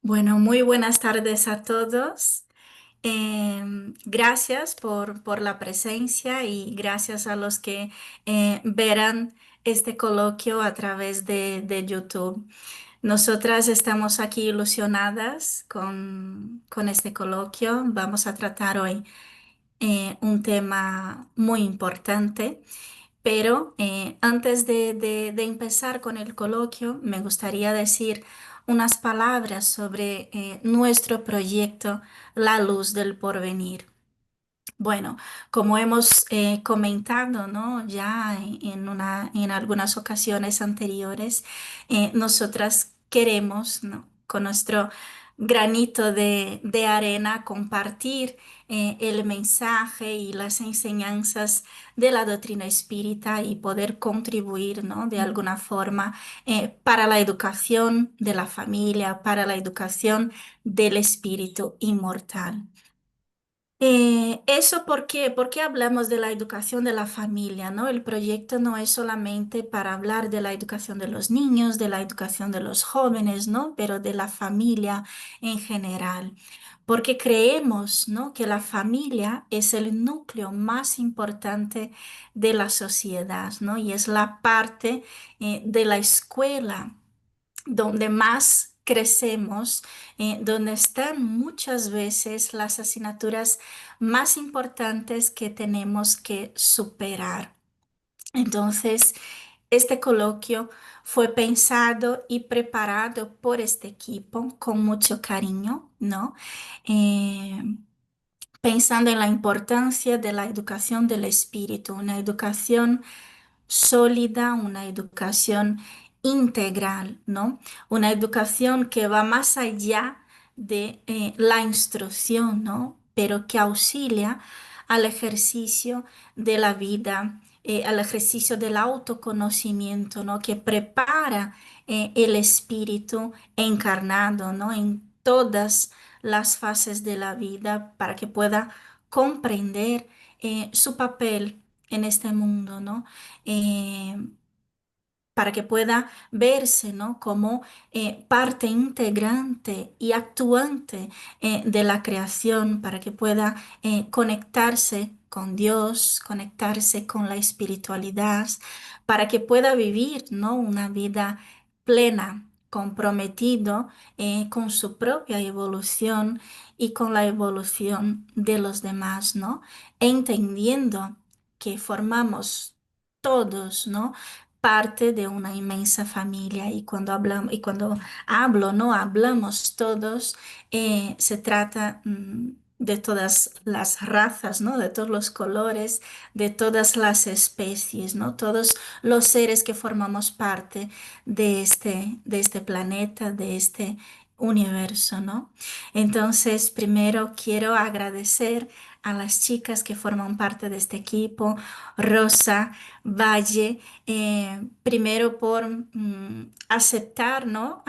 Bueno, muy buenas tardes a todos. Gracias por la presencia y gracias a los que verán este coloquio a través de YouTube. Nosotras estamos aquí ilusionadas con este coloquio. Vamos a tratar hoy un tema muy importante. Pero antes de empezar con el coloquio, me gustaría decir unas palabras sobre nuestro proyecto La Luz del Porvenir. Bueno, como hemos comentado, ¿no? Ya en algunas ocasiones anteriores, nosotras queremos, ¿no? Con nuestro granito de arena compartir el mensaje y las enseñanzas de la doctrina espírita y poder contribuir, ¿no? De alguna forma para la educación de la familia, para la educación del espíritu inmortal. ¿Por qué hablamos de la educación de la familia, ¿no? El proyecto no es solamente para hablar de la educación de los niños, de la educación de los jóvenes, ¿no? Pero de la familia en general. Porque creemos, ¿no? Que la familia es el núcleo más importante de la sociedad, ¿no? Y es la parte de la escuela donde más crecemos, donde están muchas veces las asignaturas más importantes que tenemos que superar. Entonces, este coloquio fue pensado y preparado por este equipo con mucho cariño, ¿no? Eh, Pensando en la importancia de la educación del espíritu, una educación sólida, una educación integral, ¿no? Una educación que va más allá de la instrucción, ¿no? Pero que auxilia al ejercicio de la vida, al ejercicio del autoconocimiento, ¿no? Que prepara el espíritu encarnado, ¿no? En todas las fases de la vida para que pueda comprender su papel en este mundo, ¿no? eh, para que pueda verse, ¿no? Como parte integrante y actuante de la creación, para que pueda conectarse con Dios, conectarse con la espiritualidad, para que pueda vivir, ¿no? Una vida plena, comprometido con su propia evolución y con la evolución de los demás, ¿no? Entendiendo que formamos todos, ¿no? Parte de una inmensa familia y cuando hablamos y cuando hablo, no hablamos todos, se trata de todas las razas, ¿no? De todos los colores, de todas las especies, ¿no? Todos los seres que formamos parte de este planeta, de este universo, ¿no? Entonces, primero quiero agradecer a las chicas que forman parte de este equipo, Rosa, Valle, primero por aceptar, ¿no?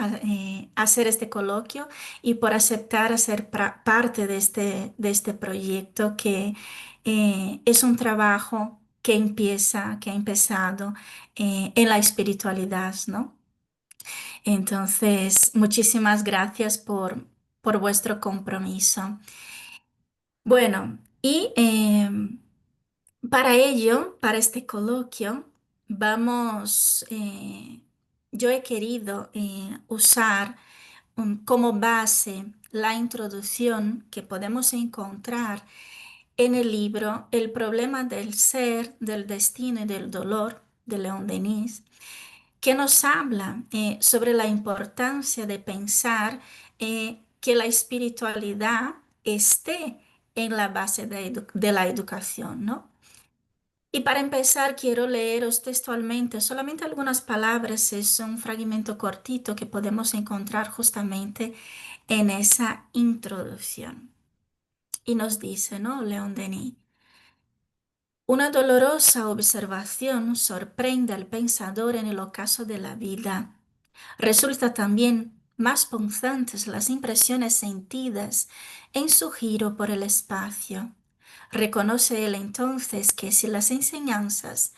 Hacer este coloquio y por aceptar hacer parte de este proyecto que es un trabajo que ha empezado en la espiritualidad, ¿no? Entonces, muchísimas gracias por vuestro compromiso. Bueno, y para ello, para este coloquio, yo he querido usar como base la introducción que podemos encontrar en el libro El problema del ser, del destino y del dolor de León Denis, que nos habla sobre la importancia de pensar que la espiritualidad esté en la base de la educación, ¿no? Y para empezar, quiero leeros textualmente solamente algunas palabras, es un fragmento cortito que podemos encontrar justamente en esa introducción. Y nos dice, ¿no? León Denis, una dolorosa observación sorprende al pensador en el ocaso de la vida. Resulta también más punzantes las impresiones sentidas en su giro por el espacio. Reconoce él entonces que si las enseñanzas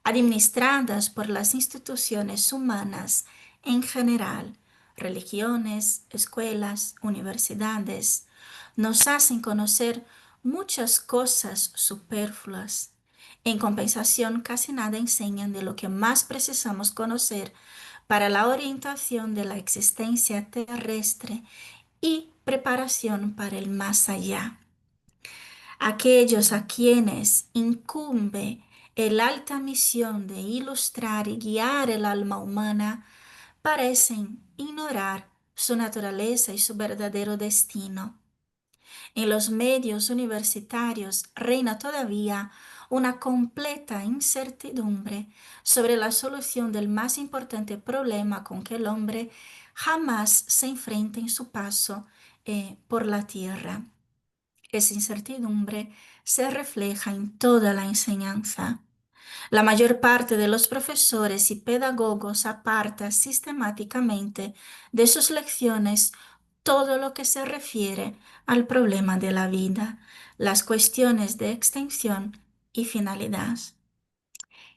administradas por las instituciones humanas en general religiones, escuelas, universidades, nos hacen conocer muchas cosas superfluas. En compensación, casi nada enseñan de lo que más precisamos conocer para la orientación de la existencia terrestre y preparación para el más allá. Aquellos a quienes incumbe el alta misión de ilustrar y guiar el alma humana parecen ignorar su naturaleza y su verdadero destino. En los medios universitarios reina todavía una completa incertidumbre sobre la solución del más importante problema con que el hombre jamás se enfrenta en su paso por la tierra. Esa incertidumbre se refleja en toda la enseñanza. La mayor parte de los profesores y pedagogos aparta sistemáticamente de sus lecciones todo lo que se refiere al problema de la vida, las cuestiones de extensión y finalidad.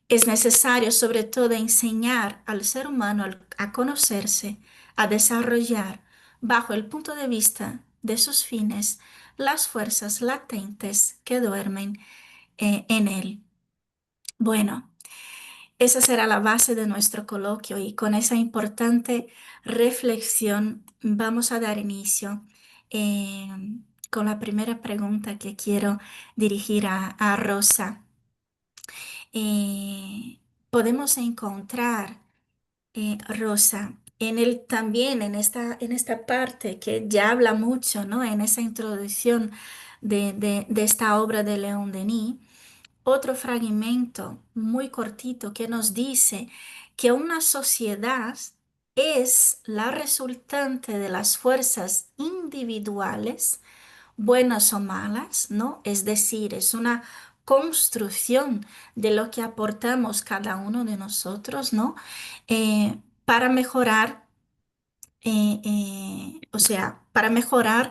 Es necesario sobre todo enseñar al ser humano a conocerse, a desarrollar, bajo el punto de vista de sus fines, las fuerzas latentes que duermen en él. Bueno, esa será la base de nuestro coloquio y con esa importante reflexión vamos a dar inicio eh, con la primera pregunta que quiero dirigir a Rosa. Eh, Podemos encontrar, Rosa, también en esta parte que ya habla mucho, ¿no? En esa introducción de esta obra de León Denis, otro fragmento muy cortito que nos dice que una sociedad es la resultante de las fuerzas individuales, buenas o malas, ¿no? Es decir, es una construcción de lo que aportamos cada uno de nosotros, ¿no? Para mejorar, o sea, para mejorar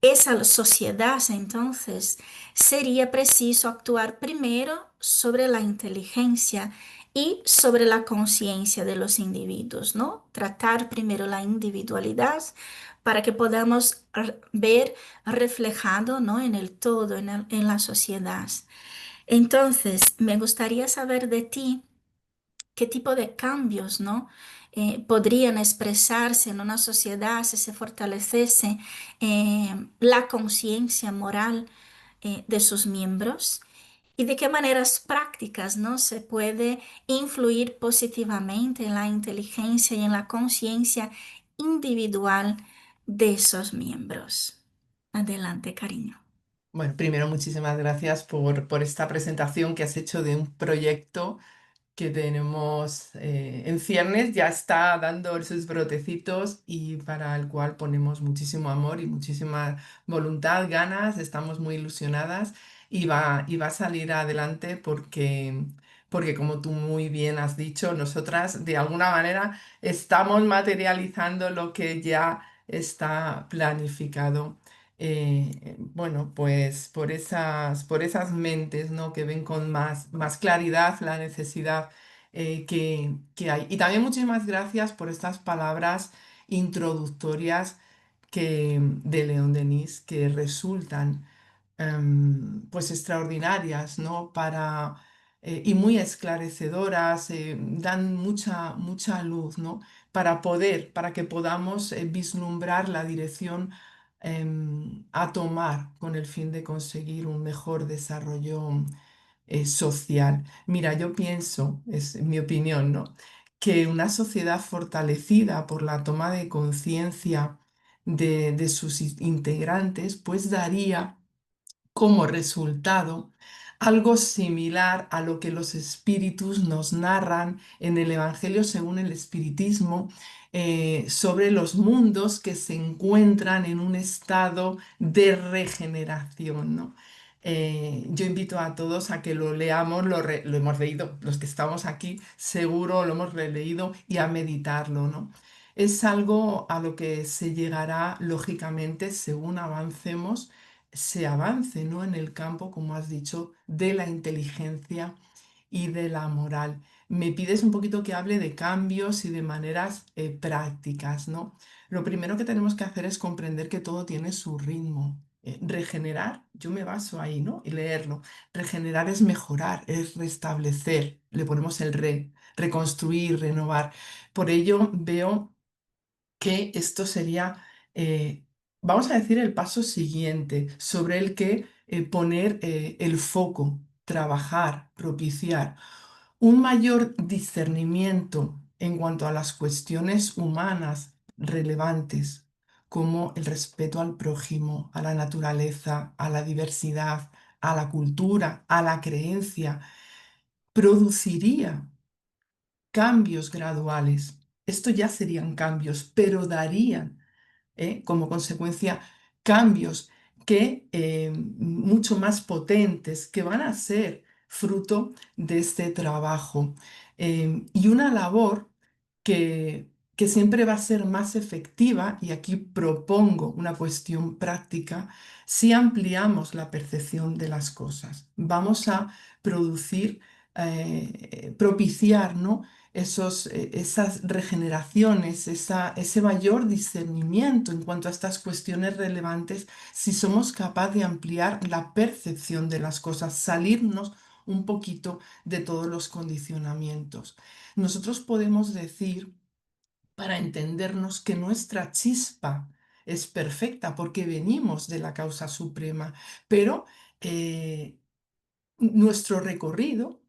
esa sociedad, entonces, sería preciso actuar primero sobre la inteligencia y sobre la conciencia de los individuos, ¿no? Tratar primero la individualidad para que podamos ver reflejado, ¿no? En el todo, en la sociedad. Entonces, me gustaría saber de ti qué tipo de cambios, ¿no? Podrían expresarse en una sociedad si se fortaleciese la conciencia moral de sus miembros y de qué maneras prácticas, ¿no? Se puede influir positivamente en la inteligencia y en la conciencia individual de esos miembros. Adelante, cariño. Bueno, primero muchísimas gracias por esta presentación que has hecho de un proyecto que tenemos en ciernes, ya está dando sus brotecitos y para el cual ponemos muchísimo amor y muchísima voluntad, ganas, estamos muy ilusionadas y va a salir adelante porque como tú muy bien has dicho, nosotras de alguna manera estamos materializando lo que ya está planificado. Bueno, pues por esas mentes, ¿no? Que ven con más claridad la necesidad que hay. Y también muchísimas gracias por estas palabras introductorias de León Denis que resultan pues extraordinarias, ¿no? Y muy esclarecedoras, dan mucha luz, ¿no? Para que podamos vislumbrar la dirección a tomar con el fin de conseguir un mejor desarrollo social. Mira, yo pienso, es mi opinión, ¿no? Que una sociedad fortalecida por la toma de conciencia de sus integrantes, pues daría como resultado algo similar a lo que los espíritus nos narran en el Evangelio según el Espiritismo sobre los mundos que se encuentran en un estado de regeneración, ¿no? Yo invito a todos a que lo leamos, lo hemos leído, los que estamos aquí seguro lo hemos releído y a meditarlo, ¿no? Es algo a lo que se llegará lógicamente según avancemos se avance, ¿no? En el campo, como has dicho, de la inteligencia y de la moral. me pides un poquito que hable de cambios y de maneras prácticas, ¿no? Lo primero que tenemos que hacer es comprender que todo tiene su ritmo. Regenerar, yo me baso ahí, ¿no? Y leerlo. Regenerar es mejorar, es restablecer. Le ponemos el reconstruir, renovar. Por ello veo que esto sería, vamos a decir, el paso siguiente sobre el que poner el foco, trabajar, propiciar un mayor discernimiento en cuanto a las cuestiones humanas relevantes, como el respeto al prójimo, a la naturaleza, a la diversidad, a la cultura, a la creencia, produciría cambios graduales. Esto ya serían cambios, pero darían como consecuencia cambios que mucho más potentes que van a ser fruto de este trabajo. Y una labor que siempre va a ser más efectiva, y aquí propongo una cuestión práctica, si ampliamos la percepción de las cosas. Vamos a producir, propiciar, ¿no? Esas regeneraciones, ese mayor discernimiento en cuanto a estas cuestiones relevantes, si somos capaces de ampliar la percepción de las cosas, salirnos un poquito de todos los condicionamientos. Nosotros podemos decir, para entendernos, que nuestra chispa es perfecta porque venimos de la causa suprema, pero eh, en nuestro recorrido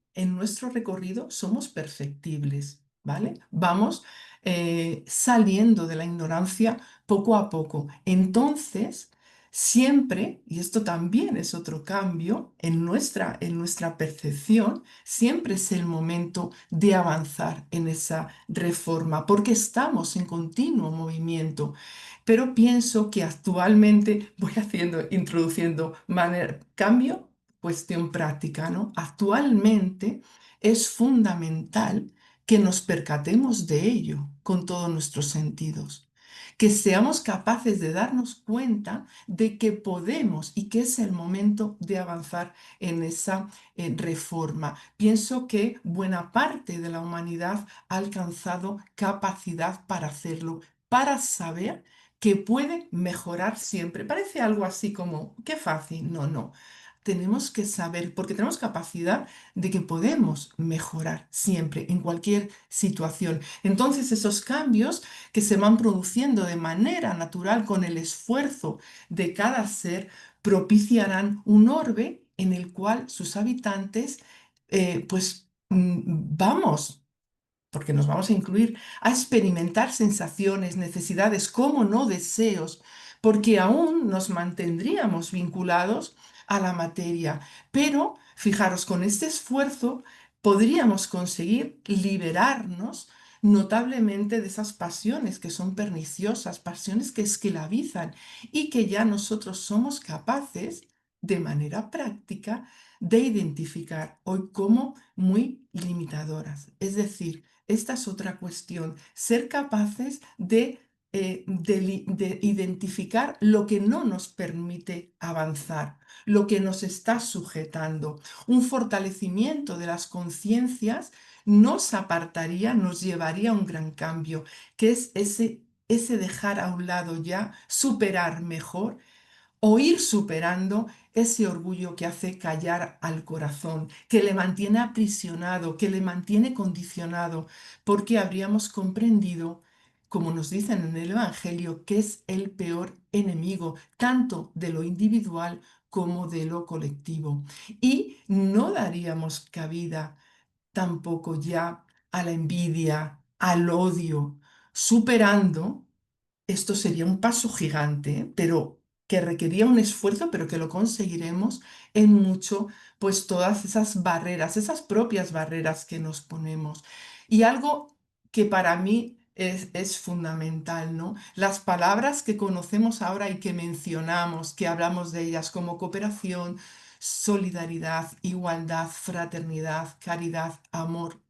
somos perfectibles, ¿vale? Vamos saliendo de la ignorancia poco a poco. Entonces, siempre, y esto también es otro cambio en nuestra percepción, siempre es el momento de avanzar en esa reforma, porque estamos en continuo movimiento. Pero pienso que actualmente voy haciendo, introduciendo cambio, cuestión práctica, ¿no? Actualmente es fundamental que nos percatemos de ello con todos nuestros sentidos, que seamos capaces de darnos cuenta de que podemos y que es el momento de avanzar en esa reforma. Pienso que buena parte de la humanidad ha alcanzado capacidad para hacerlo, para saber que puede mejorar siempre. Parece algo así como, qué fácil. No, no. Tenemos que saber, porque tenemos capacidad de que podemos mejorar siempre, en cualquier situación. Entonces, esos cambios que se van produciendo de manera natural con el esfuerzo de cada ser, propiciarán un orbe en el cual sus habitantes, vamos, porque nos vamos a incluir, a experimentar sensaciones, necesidades, como no deseos, porque aún nos mantendríamos vinculados a la materia. Pero, fijaros, con este esfuerzo podríamos conseguir liberarnos notablemente de esas pasiones que son perniciosas, pasiones que esclavizan y que ya nosotros somos capaces, de manera práctica, de identificar hoy como muy limitadoras. Es decir, esta es otra cuestión, ser capaces de identificar lo que no nos permite avanzar, lo que nos está sujetando. Un fortalecimiento de las conciencias nos apartaría, nos llevaría a un gran cambio, que es ese dejar a un lado ya, superar mejor o ir superando ese orgullo que hace callar al corazón, que le mantiene aprisionado, que le mantiene condicionado, porque habríamos comprendido, como nos dicen en el Evangelio, que es el peor enemigo, tanto de lo individual como de lo colectivo. Y no daríamos cabida tampoco ya a la envidia, al odio, superando. Esto sería un paso gigante, pero que requería un esfuerzo, pero que lo conseguiremos en mucho, pues todas esas barreras, esas propias barreras que nos ponemos. Y algo que para mí es fundamental, ¿no? Las palabras que conocemos ahora y que mencionamos, que hablamos de ellas como cooperación, solidaridad, igualdad, fraternidad, caridad, amor,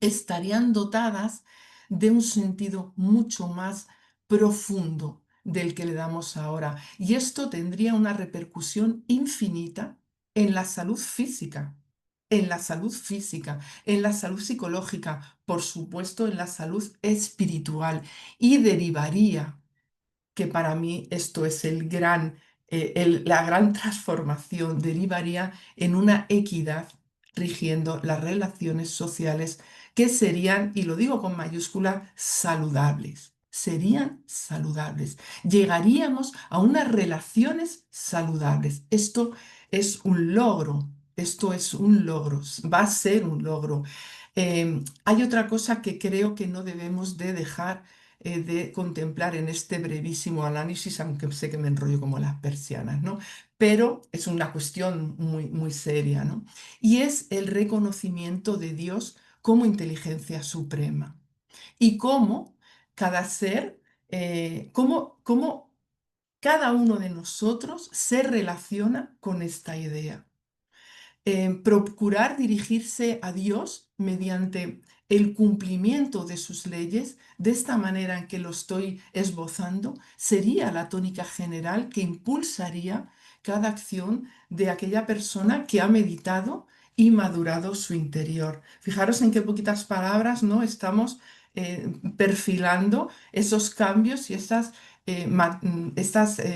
estarían dotadas de un sentido mucho más profundo del que le damos ahora. Y esto tendría una repercusión infinita en la salud física. en la salud física, en la salud psicológica, por supuesto en la salud espiritual y derivaría que para mí esto es la gran transformación, derivaría en una equidad rigiendo las relaciones sociales que serían, y lo digo con mayúscula, saludables. Serían saludables. Llegaríamos a unas relaciones saludables. Esto es un logro. Esto es un logro. Va a ser un logro. Hay otra cosa que creo que no debemos de dejar de contemplar en este brevísimo análisis, aunque sé que me enrollo como las persianas, ¿no? Pero es una cuestión muy, muy seria, ¿no? Y es el reconocimiento de Dios como inteligencia suprema y cómo cada ser, cómo cada uno de nosotros se relaciona con esta idea procurar dirigirse a Dios mediante el cumplimiento de sus leyes, de esta manera en que lo estoy esbozando, sería la tónica general que impulsaría cada acción de aquella persona que ha meditado y madurado su interior. Fijaros en qué poquitas palabras, ¿no? Estamos perfilando esos cambios y estas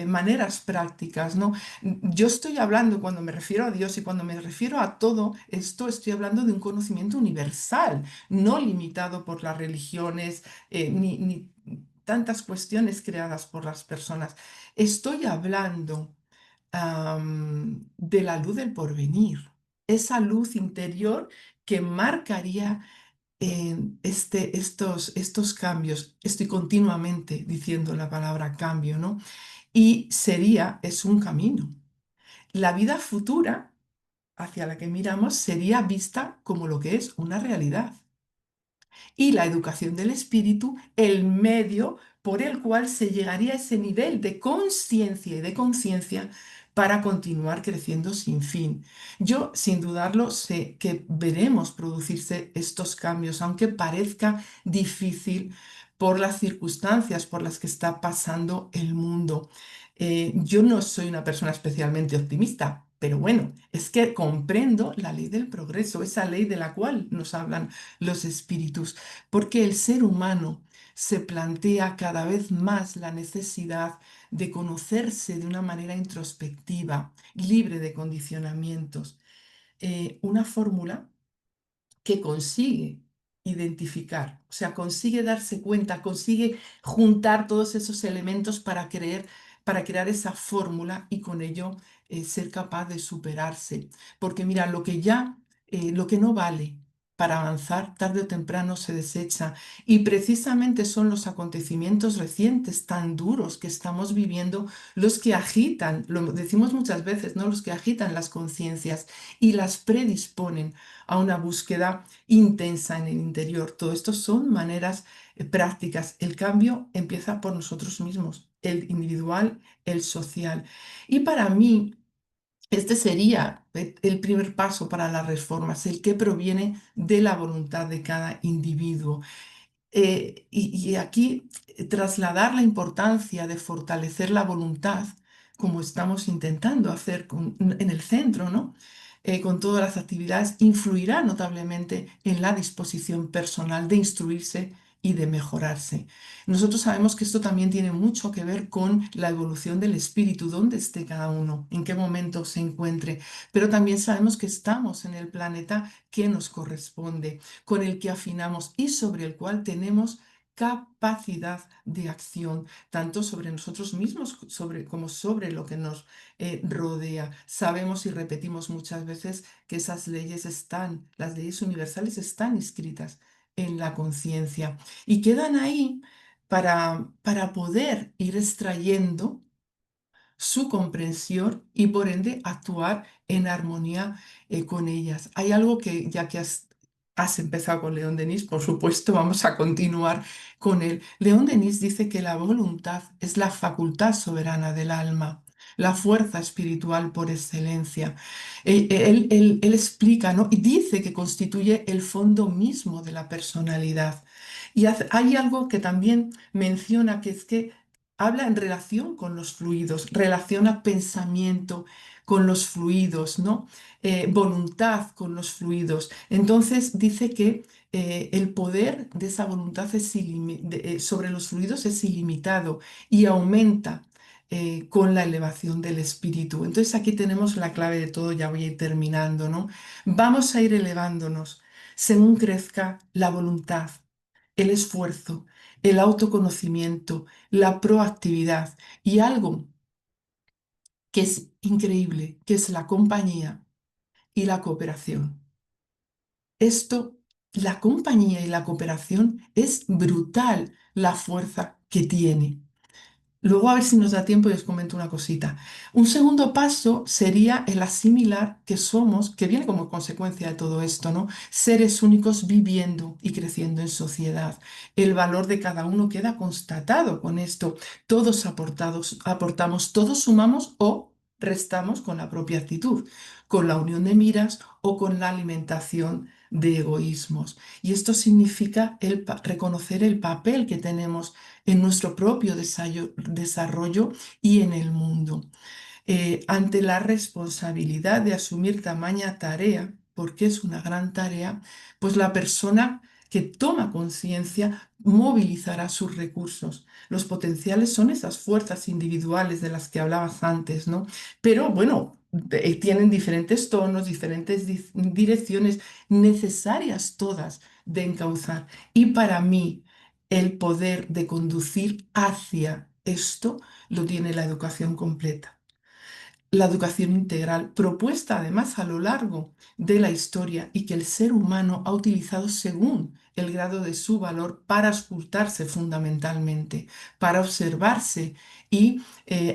maneras prácticas, ¿no? Yo estoy hablando, cuando me refiero a Dios y cuando me refiero a todo esto, estoy hablando de un conocimiento universal, no limitado por las religiones, ni tantas cuestiones creadas por las personas. Estoy hablando, de la luz del porvenir, esa luz interior que marcaría estos cambios. Estoy continuamente diciendo la palabra cambio, ¿no? Y es un camino. La vida futura hacia la que miramos sería vista como lo que es una realidad. Y la educación del espíritu, el medio por el cual se llegaría a ese nivel de conciencia y de conciencia para continuar creciendo sin fin. Yo, sin dudarlo, sé que veremos producirse estos cambios, aunque parezca difícil por las circunstancias por las que está pasando el mundo. Yo no soy una persona especialmente optimista, pero bueno, es que comprendo la ley del progreso, esa ley de la cual nos hablan los espíritus, porque el ser humano se plantea cada vez más la necesidad de conocerse de una manera introspectiva, libre de condicionamientos. Una fórmula que consigue identificar, o sea, consigue darse cuenta, consigue juntar todos esos elementos para crear esa fórmula y con ello ser capaz de superarse. Porque mira, lo que no vale para avanzar, tarde o temprano se desecha. Y precisamente son los acontecimientos recientes tan duros que estamos viviendo los que agitan, lo decimos muchas veces, ¿no? Los que agitan las conciencias y las predisponen a una búsqueda intensa en el interior. Todo esto son maneras prácticas. El cambio empieza por nosotros mismos, el individual, el social. Y para mí, este sería el primer paso para las reformas, el que proviene de la voluntad de cada individuo. Y aquí trasladar la importancia de fortalecer la voluntad, como estamos intentando hacer en el centro, ¿no? Con todas las actividades, influirá notablemente en la disposición personal de instruirse y de mejorarse. Nosotros sabemos que esto también tiene mucho que ver con la evolución del espíritu, dónde esté cada uno, en qué momento se encuentre, pero también sabemos que estamos en el planeta que nos corresponde, con el que afinamos y sobre el cual tenemos capacidad de acción, tanto sobre nosotros mismos como sobre lo que nos rodea. Sabemos y repetimos muchas veces que esas leyes las leyes universales están inscritas en la conciencia y quedan ahí para poder ir extrayendo su comprensión y por ende actuar en armonía con ellas. Hay algo que ya que has empezado con León Denis, por supuesto, vamos a continuar con él. León Denis dice que la voluntad es la facultad soberana del alma, la fuerza espiritual por excelencia. Él explica, ¿no? Y dice que constituye el fondo mismo de la personalidad. Y hay algo que también menciona, que es que habla en relación con los fluidos, relaciona pensamiento con los fluidos, ¿no? Voluntad con los fluidos. Entonces dice que el poder de esa voluntad sobre los fluidos es ilimitado y aumenta con la elevación del espíritu. Entonces aquí tenemos la clave de todo, ya voy a ir terminando, ¿no? Vamos a ir elevándonos según crezca la voluntad, el esfuerzo, el autoconocimiento, la proactividad y algo que es increíble, que es la compañía y la cooperación. Esto, la compañía y la cooperación es brutal la fuerza que tiene. Luego a ver si nos da tiempo y os comento una cosita. Un segundo paso sería el asimilar que somos, que viene como consecuencia de todo esto, ¿no? Seres únicos viviendo y creciendo en sociedad. El valor de cada uno queda constatado con esto. Todos aportamos, todos sumamos o restamos con la propia actitud, con la unión de miras o con la alimentación de egoísmos. Y esto significa reconocer el papel que tenemos en nuestro propio desarrollo y en el mundo. Ante la responsabilidad de asumir tamaña tarea, porque es una gran tarea, pues la persona que toma conciencia movilizará sus recursos. Los potenciales son esas fuerzas individuales de las que hablabas antes, ¿no? Pero bueno, tienen diferentes tonos, diferentes direcciones necesarias todas de encauzar. Y para mí, el poder de conducir hacia esto lo tiene la educación completa. La educación integral, propuesta además a lo largo de la historia y que el ser humano ha utilizado según el grado de su valor para escucharse fundamentalmente, para observarse y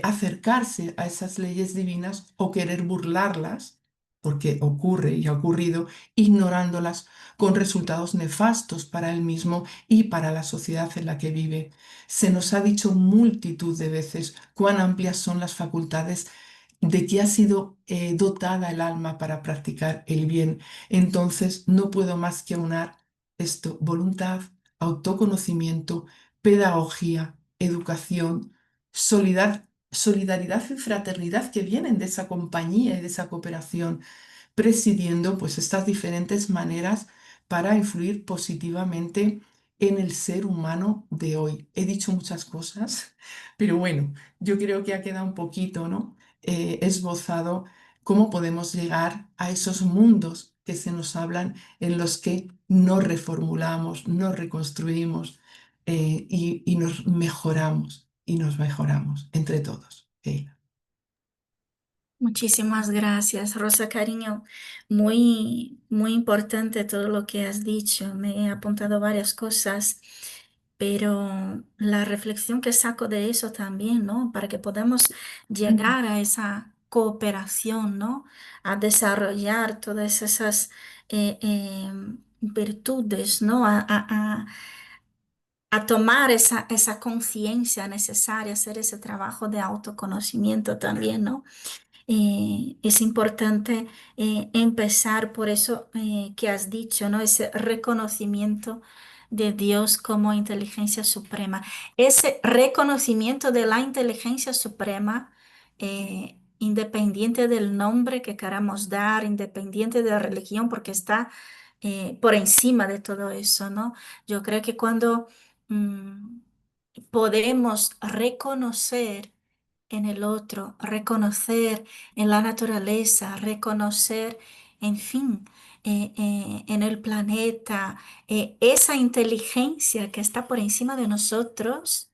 acercarse a esas leyes divinas o querer burlarlas, porque ocurre y ha ocurrido, ignorándolas con resultados nefastos para él mismo y para la sociedad en la que vive. Se nos ha dicho multitud de veces cuán amplias son las facultades de que ha sido dotada el alma para practicar el bien. Entonces, no puedo más que aunar esto, voluntad, autoconocimiento, pedagogía, educación, solidaridad y fraternidad que vienen de esa compañía y de esa cooperación, presidiendo pues estas diferentes maneras para influir positivamente en el ser humano de hoy. He dicho muchas cosas, pero bueno, yo creo que ha quedado un poquito, ¿no? Esbozado cómo podemos llegar a esos mundos que se nos hablan en los que nos reformulamos, nos reconstruimos y nos mejoramos entre todos. Keila. Muchísimas gracias, Rosa Cariño. Muy importante todo lo que has dicho. Me he apuntado varias cosas, pero la reflexión que saco de eso también, ¿no? Para que podamos llegar a esa cooperación, ¿no? A desarrollar todas esas virtudes, ¿no? A tomar esa conciencia necesaria, hacer ese trabajo de autoconocimiento también, ¿no? Es importante empezar por eso que has dicho, ¿no? Ese reconocimiento de Dios como inteligencia suprema. Ese reconocimiento de la inteligencia suprema, independiente del nombre que queramos dar, independiente de la religión, porque está por encima de todo eso, ¿no? Yo creo que cuando mm, podemos reconocer en el otro, reconocer en la naturaleza, reconocer, en fin, en el planeta, esa inteligencia que está por encima de nosotros,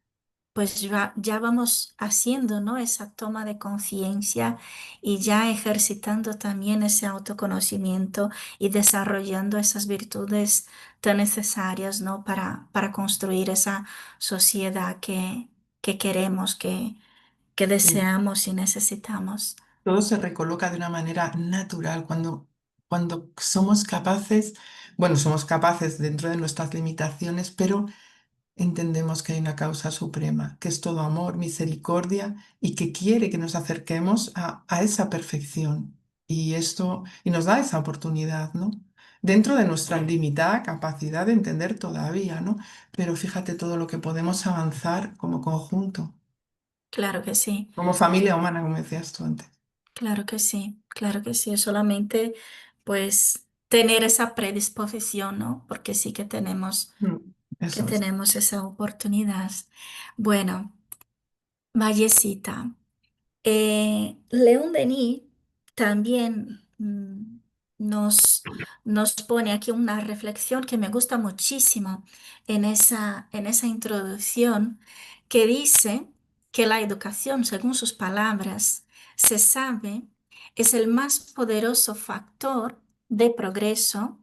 pues ya vamos haciendo, ¿no? Esa toma de conciencia y ya ejercitando también ese autoconocimiento y desarrollando esas virtudes tan necesarias, ¿no? Para construir esa sociedad que queremos, que Sí. deseamos y necesitamos. Todo se recoloca de una manera natural cuando somos capaces, bueno, somos capaces dentro de nuestras limitaciones, pero entendemos que hay una causa suprema, que es todo amor, misericordia y que quiere que nos acerquemos a esa perfección. Y esto, y nos da esa oportunidad, ¿no? Dentro de nuestra limitada capacidad de entender todavía, ¿no? Pero fíjate todo lo que podemos avanzar como conjunto. Claro que sí, como familia humana, como decías tú antes. claro que sí, claro que sí. Es solamente pues tener esa predisposición, ¿no? Porque sí Mm, que eso es. tenemos esa oportunidad. Bueno, Vallecita. León Denis también nos pone aquí una reflexión que me gusta muchísimo en esa introducción, que dice que la educación, según sus palabras, se sabe, es el más poderoso factor de progreso,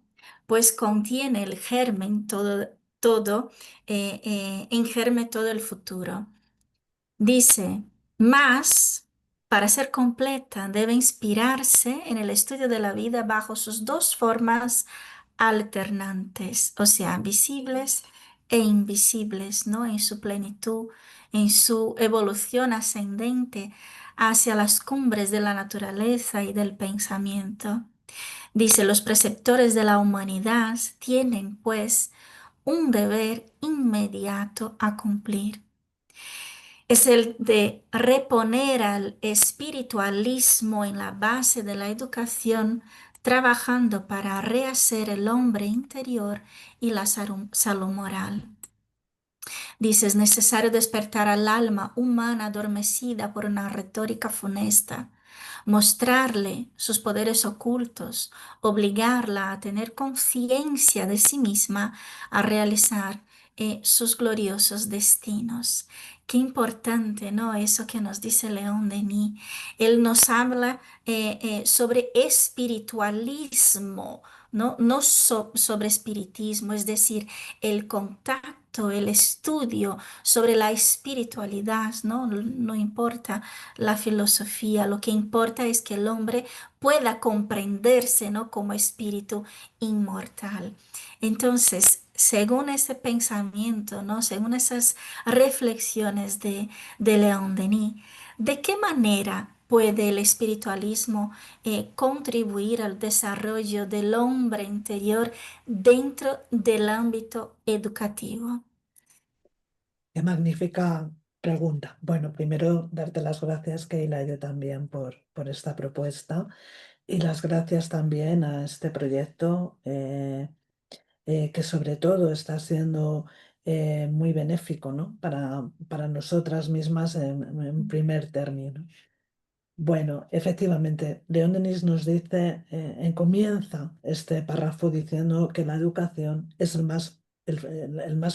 pues contiene el germen, en germen todo el futuro. Dice, más, para ser completa, debe inspirarse en el estudio de la vida bajo sus dos formas alternantes, o sea, visibles e invisibles, ¿no? En su plenitud, en su evolución ascendente hacia las cumbres de la naturaleza y del pensamiento. Dice, los preceptores de la humanidad tienen, pues, un deber inmediato a cumplir, es el de reponer al espiritualismo en la base de la educación, trabajando para rehacer el hombre interior y la salud moral. Dice, es necesario despertar al alma humana adormecida por una retórica funesta, mostrarle sus poderes ocultos, obligarla a tener conciencia de sí misma, a realizar sus gloriosos destinos. Qué importante, ¿no? Eso que nos dice León Denis. Él nos habla sobre espiritualismo, ¿no? No sobre espiritismo, es decir, el contacto, el estudio sobre la espiritualidad, ¿no? No importa la filosofía, lo que importa es que el hombre pueda comprenderse, ¿no? Como espíritu inmortal. Entonces, según ese pensamiento, ¿no? Según esas reflexiones de León Denis, ¿de qué manera puede el espiritualismo contribuir al desarrollo del hombre interior dentro del ámbito educativo? Qué magnífica pregunta. Bueno, primero darte las gracias, Keila, yo también por esta propuesta y las gracias también a este proyecto que sobre todo está siendo muy benéfico, ¿no? Para nosotras mismas en primer término. Bueno, efectivamente, León Denis nos dice, comienza este párrafo diciendo que la educación es el más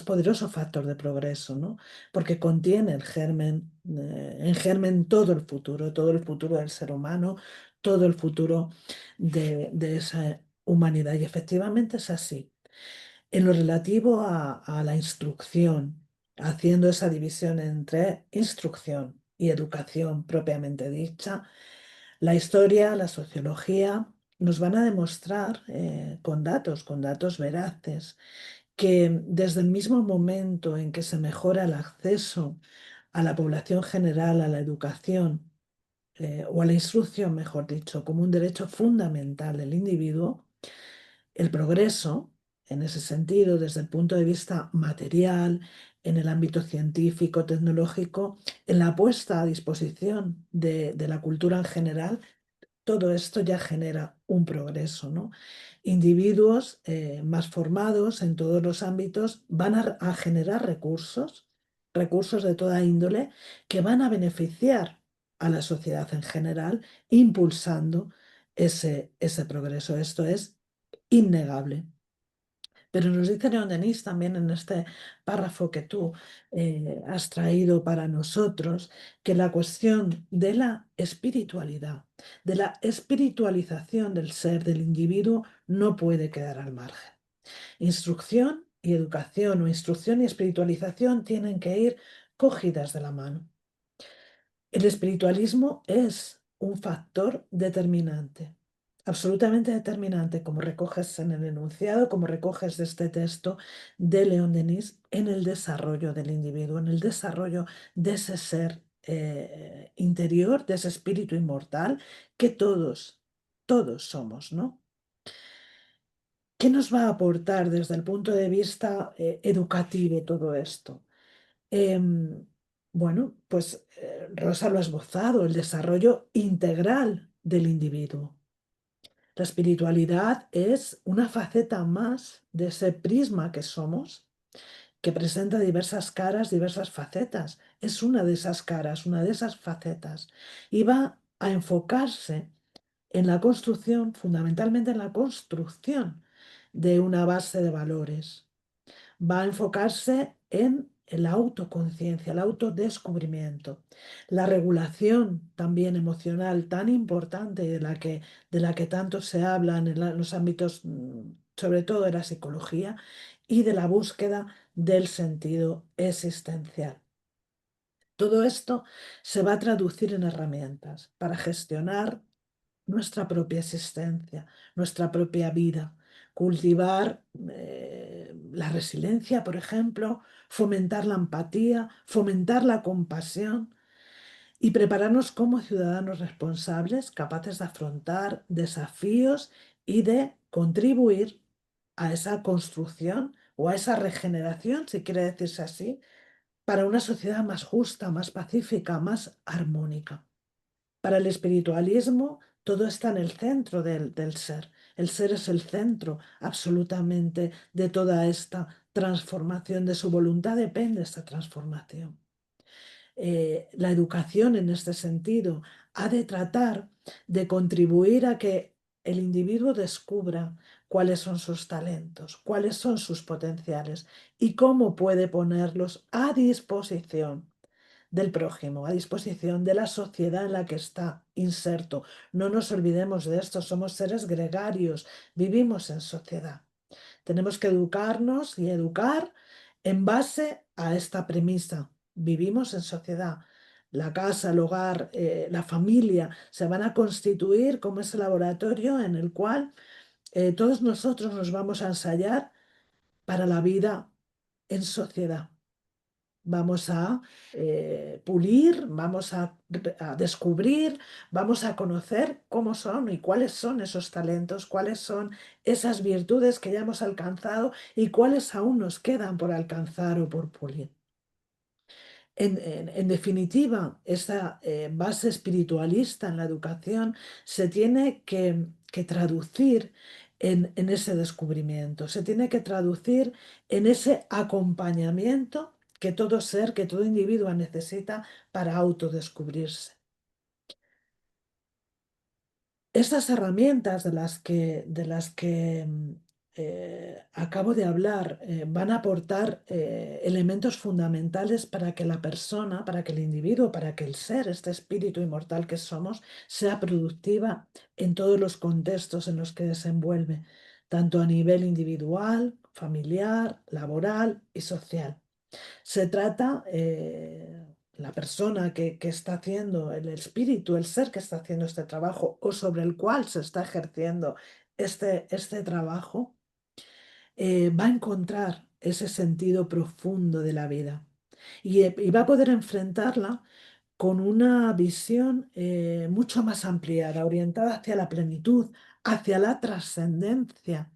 poderoso factor de progreso, ¿no? Porque contiene el germen, en germen todo el futuro del ser humano, todo el futuro de esa humanidad. Y efectivamente es así. En lo relativo a la instrucción, haciendo esa división entre instrucción y educación propiamente dicha, la historia, la sociología nos van a demostrar con datos veraces, que desde el mismo momento en que se mejora el acceso a la población general a la educación, o a la instrucción, mejor dicho, como un derecho fundamental del individuo, el progreso, en ese sentido, desde el punto de vista material, en el ámbito científico, tecnológico, en la puesta a disposición de la cultura en general, todo esto ya genera un progreso, ¿no? Individuos más formados en todos los ámbitos van a generar recursos, recursos de toda índole, que van a beneficiar a la sociedad en general, impulsando ese progreso. Esto es innegable. Pero nos dice León Denis también en este párrafo que tú has traído para nosotros, que la cuestión de la espiritualidad, de la espiritualización del ser, del individuo, no puede quedar al margen. Instrucción y educación, o instrucción y espiritualización, tienen que ir cogidas de la mano. El espiritualismo es un factor determinante, absolutamente determinante, como recoges en el enunciado, como recoges de este texto de León Denis, en el desarrollo del individuo, en el desarrollo de ese ser interior, de ese espíritu inmortal que todos somos, ¿no? ¿Qué nos va a aportar desde el punto de vista educativo todo esto? Em, Bueno, pues Rosa lo ha esbozado, el desarrollo integral del individuo. La espiritualidad es una faceta más de ese prisma que somos, que presenta diversas caras, diversas facetas. Es una de esas caras, una de esas facetas. Y va a enfocarse en la construcción, fundamentalmente en la construcción de una base de valores. Va a enfocarse en la autoconciencia, el autodescubrimiento, la regulación también emocional tan importante de la que tanto se habla en los ámbitos, sobre todo de la psicología, y de la búsqueda del sentido existencial. Todo esto se va a traducir en herramientas para gestionar nuestra propia existencia, nuestra propia vida, cultivar la resiliencia, por ejemplo, fomentar la empatía, fomentar la compasión y prepararnos como ciudadanos responsables, capaces de afrontar desafíos y de contribuir a esa construcción o a esa regeneración, si quiere decirse así, para una sociedad más justa, más pacífica, más armónica. Para el espiritualismo, todo está en el centro del ser. El ser es el centro absolutamente de toda esta transformación. De su voluntad depende esta transformación. La educación en este sentido ha de tratar de contribuir a que el individuo descubra cuáles son sus talentos, cuáles son sus potenciales y cómo puede ponerlos a disposición del prójimo, a disposición de la sociedad en la que está inserto. No nos olvidemos de esto, somos seres gregarios, vivimos en sociedad. Tenemos que educarnos y educar en base a esta premisa. Vivimos en sociedad. La casa, el hogar, la familia se van a constituir como ese laboratorio en el cual todos nosotros nos vamos a ensayar para la vida en sociedad. Vamos a pulir, vamos a descubrir, vamos a conocer cómo son y cuáles son esos talentos, cuáles son esas virtudes que ya hemos alcanzado y cuáles aún nos quedan por alcanzar o por pulir. En definitiva, esa base espiritualista en la educación se tiene que traducir en ese descubrimiento, se tiene que traducir en ese acompañamiento que todo ser, que todo individuo necesita para autodescubrirse. Estas herramientas de las que acabo de hablar van a aportar elementos fundamentales para que la persona, para que el individuo, para que el ser, este espíritu inmortal que somos, sea productiva en todos los contextos en los que desenvuelve, tanto a nivel individual, familiar, laboral y social. Se trata, la persona que está haciendo, el espíritu, el ser que está haciendo este trabajo o sobre el cual se está ejerciendo este trabajo, va a encontrar ese sentido profundo de la vida y va a poder enfrentarla con una visión mucho más ampliada, orientada hacia la plenitud, hacia la trascendencia.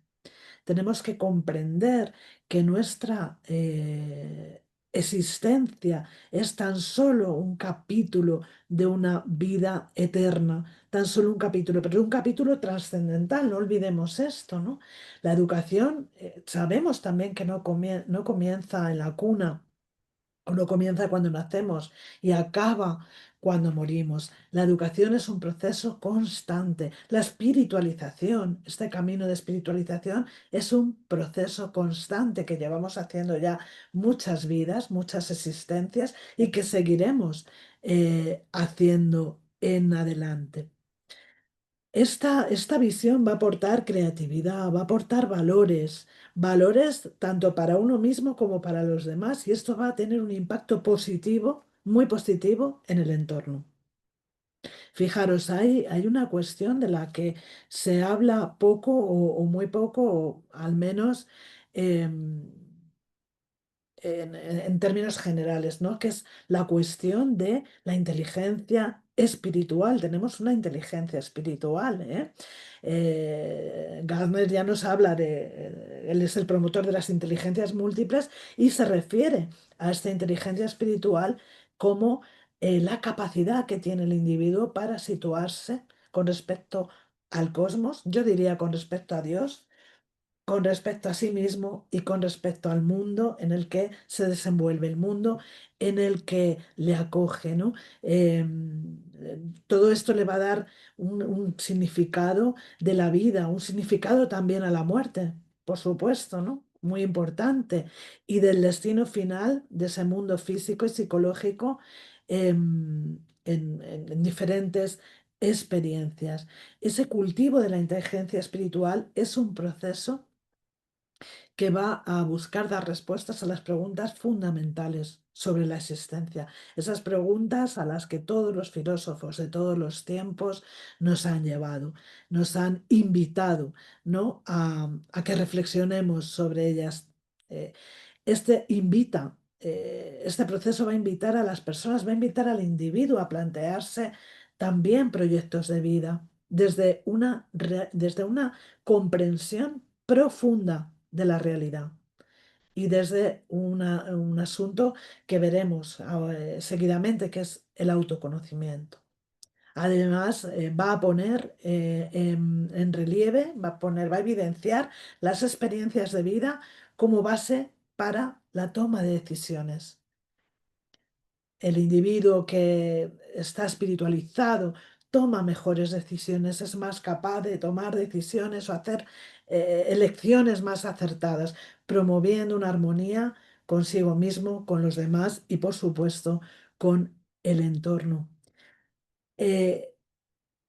Tenemos que comprender que nuestra existencia es tan solo un capítulo de una vida eterna, tan solo un capítulo, pero un capítulo trascendental, no olvidemos esto, ¿no? La educación, sabemos también que no comienza en la cuna o no comienza cuando nacemos y acaba cuando morimos. La educación es un proceso constante. La espiritualización, este camino de espiritualización, es un proceso constante que llevamos haciendo ya muchas vidas, muchas existencias y que seguiremos haciendo en adelante. Esta visión va a aportar creatividad, va a aportar valores, valores tanto para uno mismo como para los demás, y esto va a tener un impacto positivo, muy positivo en el entorno. Fijaros, hay una cuestión de la que se habla poco o muy poco, o al menos em, en términos generales, ¿no? Que es la cuestión de la inteligencia espiritual. Tenemos una inteligencia espiritual, ¿eh? Gardner ya nos habla él es el promotor de las inteligencias múltiples y se refiere a esta inteligencia espiritual como la capacidad que tiene el individuo para situarse con respecto al cosmos, yo diría con respecto a Dios, con respecto a sí mismo y con respecto al mundo en el que se desenvuelve, el mundo en el que le acoge, ¿no? Todo esto le va a dar un significado de la vida, un significado también a la muerte, por supuesto, ¿no? Muy importante, y del destino final de ese mundo físico y psicológico en diferentes experiencias. Ese cultivo de la inteligencia espiritual es un proceso que va a buscar dar respuestas a las preguntas fundamentales sobre la existencia. Esas preguntas a las que todos los filósofos de todos los tiempos nos han llevado, nos han invitado, ¿no? a que reflexionemos sobre ellas. Eh, este proceso va a invitar a las personas, va a invitar al individuo a plantearse también proyectos de vida desde una comprensión profunda de la realidad y desde un asunto que veremos seguidamente, que es el autoconocimiento. Además, va a poner en relieve, va a evidenciar las experiencias de vida como base para la toma de decisiones. El individuo que está espiritualizado toma mejores decisiones, es más capaz de tomar decisiones o hacer elecciones más acertadas, promoviendo una armonía consigo mismo, con los demás y, por supuesto, con el entorno. Eh,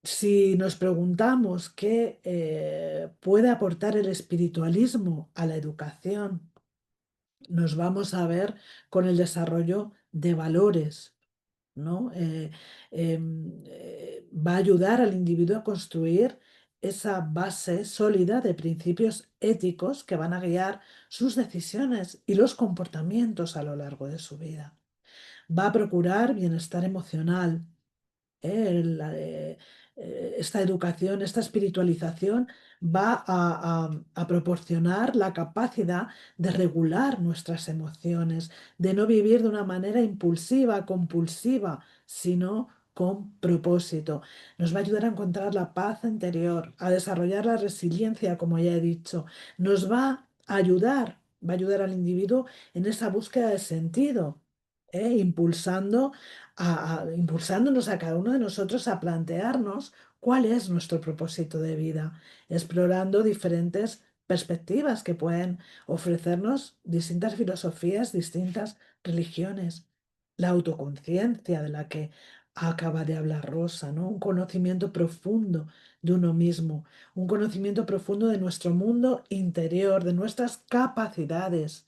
si nos preguntamos qué puede aportar el espiritualismo a la educación, nos vamos a ver con el desarrollo de valores, ¿no? Va a ayudar al individuo a construir esa base sólida de principios éticos que van a guiar sus decisiones y los comportamientos a lo largo de su vida. Va a procurar bienestar emocional. Esta educación, esta espiritualización va a proporcionar la capacidad de regular nuestras emociones, de no vivir de una manera impulsiva, compulsiva, sino con propósito. Nos va a ayudar a encontrar la paz interior, a desarrollar la resiliencia, como ya he dicho. Nos va a ayudar al individuo en esa búsqueda de sentido, impulsándonos a cada uno de nosotros a plantearnos cuál es nuestro propósito de vida, explorando diferentes perspectivas que pueden ofrecernos distintas filosofías, distintas religiones. La autoconciencia de la que acaba de hablar Rosa, ¿no? Un conocimiento profundo de uno mismo, un conocimiento profundo de nuestro mundo interior, de nuestras capacidades.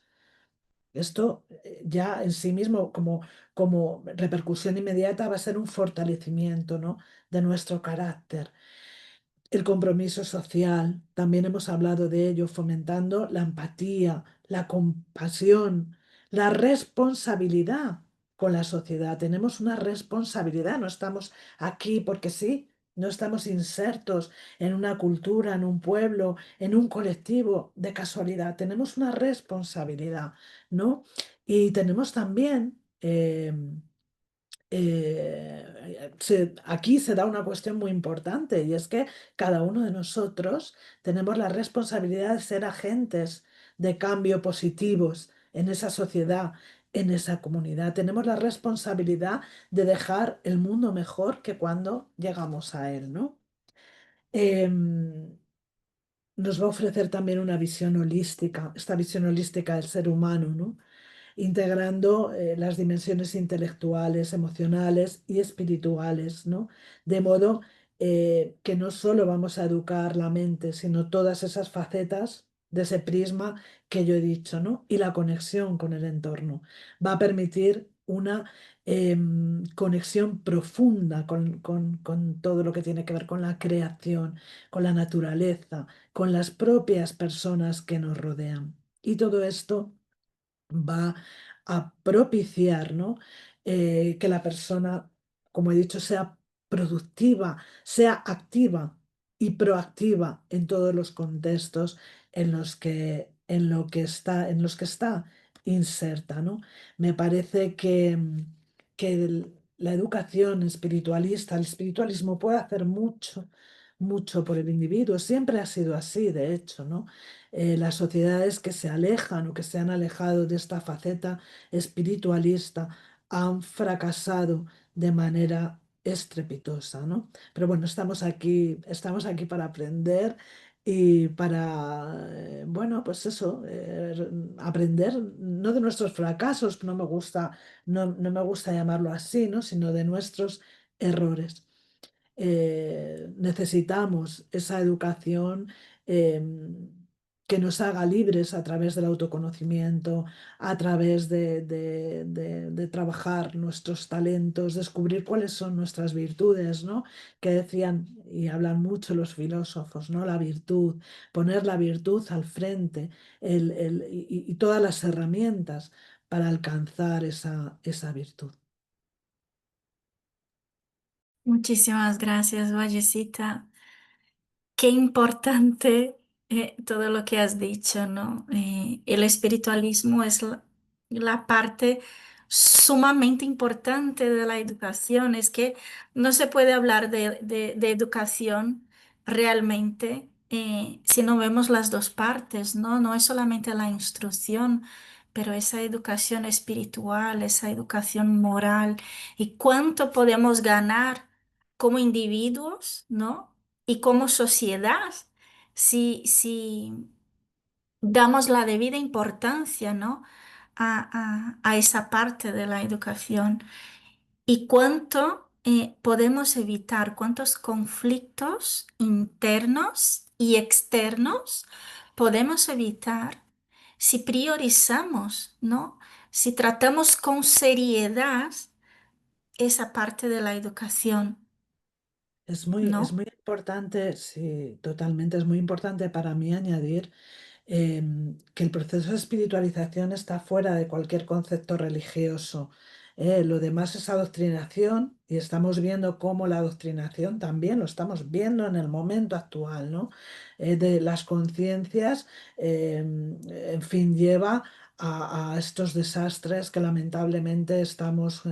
Esto ya en sí mismo, como repercusión inmediata, va a ser un fortalecimiento, ¿no? de nuestro carácter. El compromiso social, también hemos hablado de ello, fomentando la empatía, la compasión, la responsabilidad con la sociedad. Tenemos una responsabilidad, no estamos aquí porque sí, no estamos insertos en una cultura, en un pueblo, en un colectivo de casualidad. Tenemos una responsabilidad, ¿no? Y tenemos también aquí se da una cuestión muy importante y es que cada uno de nosotros tenemos la responsabilidad de ser agentes de cambio positivos en esa sociedad, en esa comunidad. Tenemos la responsabilidad de dejar el mundo mejor que cuando llegamos a él, ¿no? Em, Nos va a ofrecer también una visión holística, esta visión holística del ser humano, ¿no? Integrando las dimensiones intelectuales, emocionales y espirituales, ¿no? De modo que no solo vamos a educar la mente, sino todas esas facetas de ese prisma que yo he dicho, ¿no? Y la conexión con el entorno. Va a permitir una conexión profunda con todo lo que tiene que ver con la creación, con la naturaleza, con las propias personas que nos rodean. Y todo esto va a propiciar, ¿no? Que la persona, como he dicho, sea productiva, sea activa y proactiva en todos los contextos en los que está inserta, ¿no? Me parece que que la educación espiritualista, el espiritualismo puede hacer mucho, mucho por el individuo. Siempre ha sido así, de hecho, ¿no? Las sociedades que se alejan o que se han alejado de esta faceta espiritualista han fracasado de manera estrepitosa, ¿no? Pero bueno, estamos aquí para aprender y para, bueno, pues eso, aprender no de nuestros fracasos, no me gusta llamarlo así, ¿no? Sino de nuestros errores. Necesitamos esa educación eh, que nos haga libres a través del autoconocimiento, a través de trabajar nuestros talentos, descubrir cuáles son nuestras virtudes, ¿no? Que decían y hablan mucho los filósofos, ¿no? La virtud, poner la virtud al frente y todas las herramientas para alcanzar esa virtud. Muchísimas gracias, Vallecita. Qué importante todo lo que has dicho, ¿no? El espiritualismo es la parte sumamente importante de la educación. Es que no se puede hablar de educación realmente si no vemos las dos partes, ¿no? No es solamente la instrucción, pero esa educación espiritual, esa educación moral y cuánto podemos ganar como individuos, ¿no? Y como sociedad, si damos la debida importancia, ¿no? A esa parte de la educación y cuánto podemos evitar, cuántos conflictos internos y externos podemos evitar si priorizamos, ¿no? Si tratamos con seriedad esa parte de la educación, Es ¿no? muy importante, sí, totalmente, es muy importante para mí añadir que el proceso de espiritualización está fuera de cualquier concepto religioso. Lo demás es adoctrinación y estamos viendo cómo la adoctrinación también lo estamos viendo en el momento actual, ¿no? De las conciencias, en fin, lleva a estos desastres que lamentablemente estamos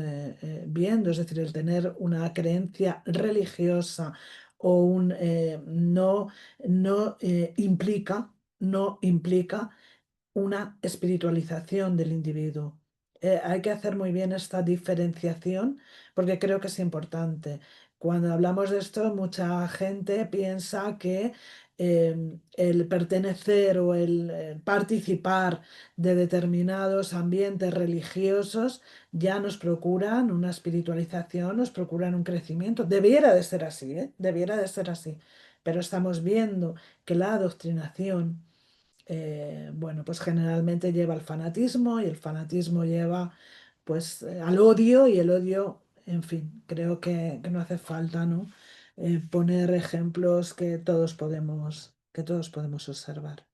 viendo, es decir, el tener una creencia religiosa o no implica no implica una espiritualización del individuo. Hay que hacer muy bien esta diferenciación porque creo que es importante. Cuando hablamos de esto, mucha gente piensa que el pertenecer o el participar de determinados ambientes religiosos ya nos procuran una espiritualización, nos procuran un crecimiento. Debiera de ser así, ¿eh? Debiera de ser así. Pero estamos viendo que la adoctrinación bueno, pues generalmente lleva al fanatismo y el fanatismo lleva pues al odio y el odio, en fin, creo que no hace falta, ¿no? Poner ejemplos que todos podemos observar.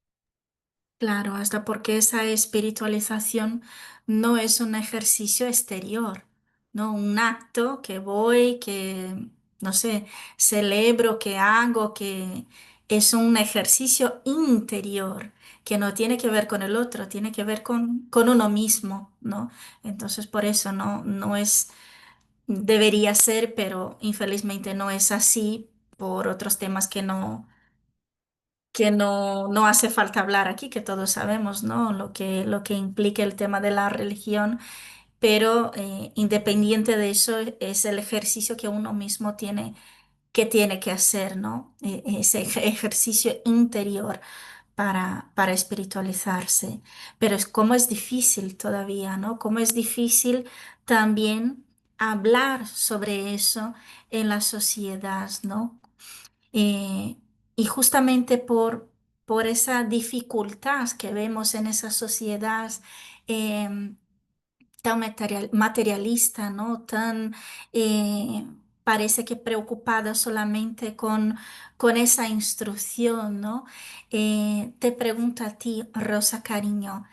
Claro, hasta porque esa espiritualización no es un ejercicio exterior, ¿no? Un acto que voy, que, no sé, celebro, que hago, que es un ejercicio interior, que no tiene que ver con el otro, tiene que ver con uno mismo, ¿no? Entonces, por eso no es, debería ser, pero infelizmente no es así por otros temas que no hace falta hablar aquí, que todos sabemos, ¿no? Lo que implica el tema de la religión, pero independiente de eso, es el ejercicio que uno mismo tiene que hacer, ¿no? Ese ejercicio interior para espiritualizarse. Pero es como es difícil todavía, ¿no? Como es difícil también hablar sobre eso en la sociedad, ¿no? Eh, y justamente por esa dificultad que vemos en esa sociedad em, tan materialista, ¿no? Tan, eh, parece que preocupada solamente con esa instrucción, ¿no? Te pregunto a ti, Rosa Cariño.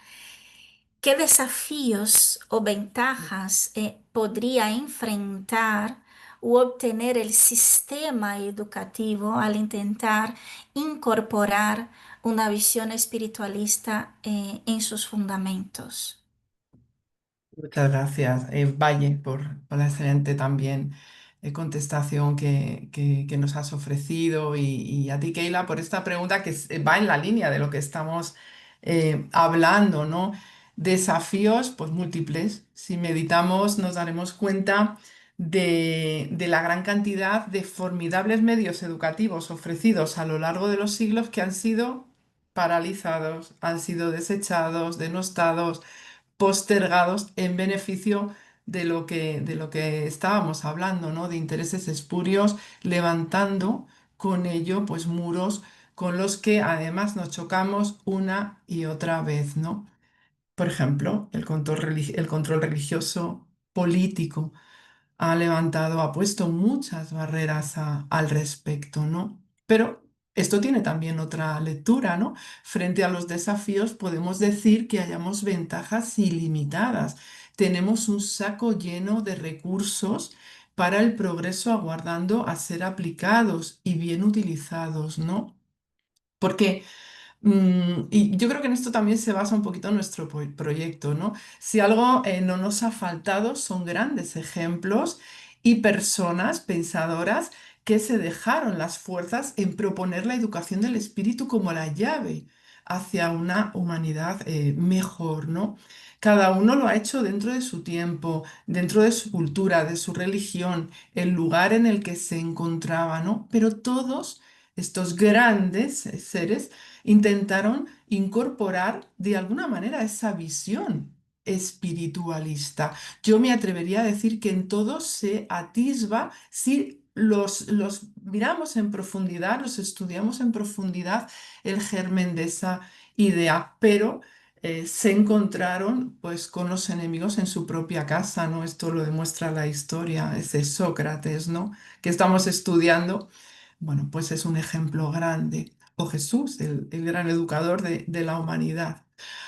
¿Qué desafíos o ventajas podría enfrentar u obtener el sistema educativo al intentar incorporar una visión espiritualista en sus fundamentos? Muchas gracias, Valle, por la excelente también contestación que nos has ofrecido y a ti, Keila, por esta pregunta que va en la línea de lo que estamos hablando, ¿no? Desafíos, pues múltiples. Si meditamos, nos daremos cuenta de la gran cantidad de formidables medios educativos ofrecidos a lo largo de los siglos que han sido paralizados, han sido desechados, denostados, postergados en beneficio de lo que estábamos hablando, ¿no? De intereses espurios, levantando con ello pues muros con los que además nos chocamos una y otra vez, ¿no? Por ejemplo, el control religioso, político ha levantado, ha puesto muchas barreras al respecto, ¿no? Pero esto tiene también otra lectura, ¿no? Frente a los desafíos podemos decir que hayamos ventajas ilimitadas. Tenemos un saco lleno de recursos para el progreso aguardando a ser aplicados y bien utilizados, ¿no? Porque y yo creo que en esto también se basa un poquito nuestro proyecto, ¿no? Si algo no nos ha faltado son grandes ejemplos y personas pensadoras que se dejaron las fuerzas en proponer la educación del espíritu como la llave hacia una humanidad mejor, ¿no? Cada uno lo ha hecho dentro de su tiempo, dentro de su cultura, de su religión, el lugar en el que se encontraba, ¿no? Pero todos estos grandes seres intentaron incorporar de alguna manera esa visión espiritualista. Yo me atrevería a decir que en todo se atisba si los miramos en profundidad, los estudiamos en profundidad, el germen de esa idea, pero se encontraron pues con los enemigos en su propia casa, ¿no? Esto lo demuestra la historia, ese Sócrates, ¿no? Que estamos estudiando. Bueno, pues es un ejemplo grande. O Jesús, el gran educador de la humanidad.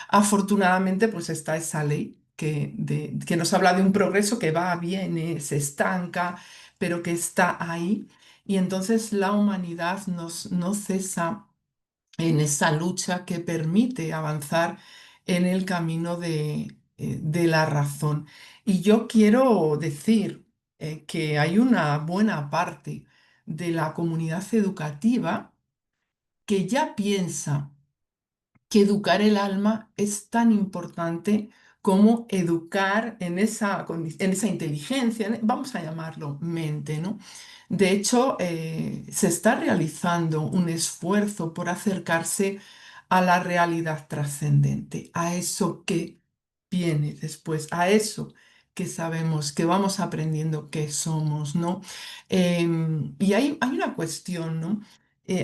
Afortunadamente, pues está esa ley que nos habla de un progreso que va, viene, se estanca, pero que está ahí. Y entonces la humanidad no cesa en esa lucha que permite avanzar en el camino de la razón. Y yo quiero decir que hay una buena parte de la comunidad educativa que ya piensa que educar el alma es tan importante como educar en en esa inteligencia, vamos a llamarlo mente, ¿no? De hecho, se está realizando un esfuerzo por acercarse a la realidad trascendente, a eso que viene después, a eso que sabemos, que vamos aprendiendo que somos, ¿no? Y hay una cuestión, ¿no?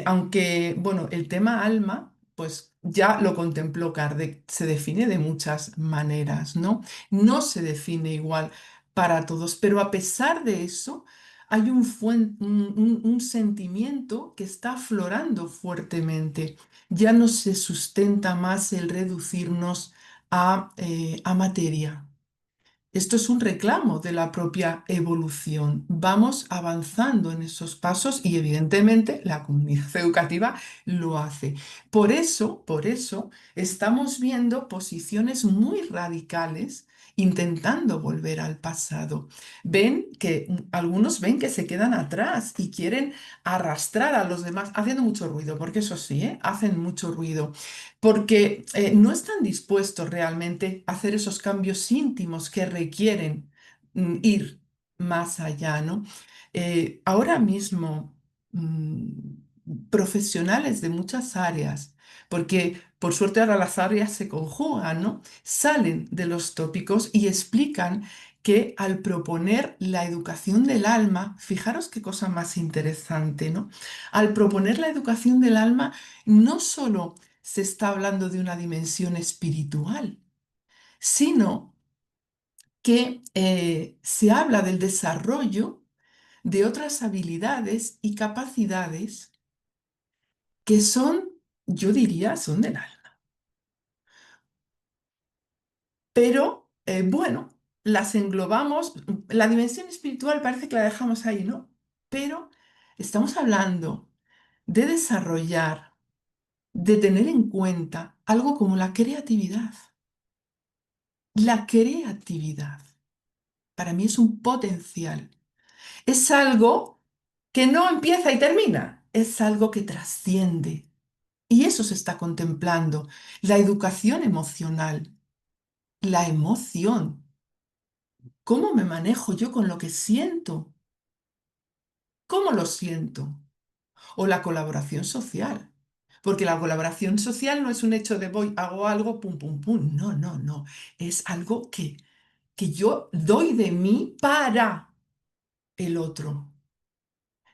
Aunque, bueno, el tema alma, pues ya lo contempló Kardec, se define de muchas maneras, ¿no? No se define igual para todos, pero a pesar de eso, hay un sentimiento que está aflorando fuertemente. Ya no se sustenta más el reducirnos a materia. Esto es un reclamo de la propia evolución. Vamos avanzando en esos pasos y evidentemente la comunidad educativa lo hace. Por eso estamos viendo posiciones muy radicales intentando volver al pasado. Algunos ven que se quedan atrás y quieren arrastrar a los demás, haciendo mucho ruido, porque eso sí, hacen mucho ruido porque no están dispuestos realmente a hacer esos cambios íntimos que requieren ir más allá, ¿no? Ahora mismo, profesionales de muchas áreas, porque por suerte ahora las áreas se conjugan, ¿no? Salen de los tópicos y explican que al proponer la educación del alma, fijaros qué cosa más interesante, ¿no? Al proponer la educación del alma, no solo se está hablando de una dimensión espiritual, sino que se habla del desarrollo de otras habilidades y capacidades que son, yo diría, son del alma. Pero bueno, las englobamos, la dimensión espiritual parece que la dejamos ahí, ¿no? Pero estamos hablando de desarrollar, de tener en cuenta algo como la creatividad. La creatividad para mí es un potencial. Es algo que no empieza y termina, es algo que trasciende. Y eso se está contemplando. La educación emocional, la emoción. ¿Cómo me manejo yo con lo que siento? ¿Cómo lo siento? O la colaboración social. Porque la colaboración social no es un hecho de voy, hago algo, pum, pum, pum. No, no, no. Es algo que yo doy de mí para el otro.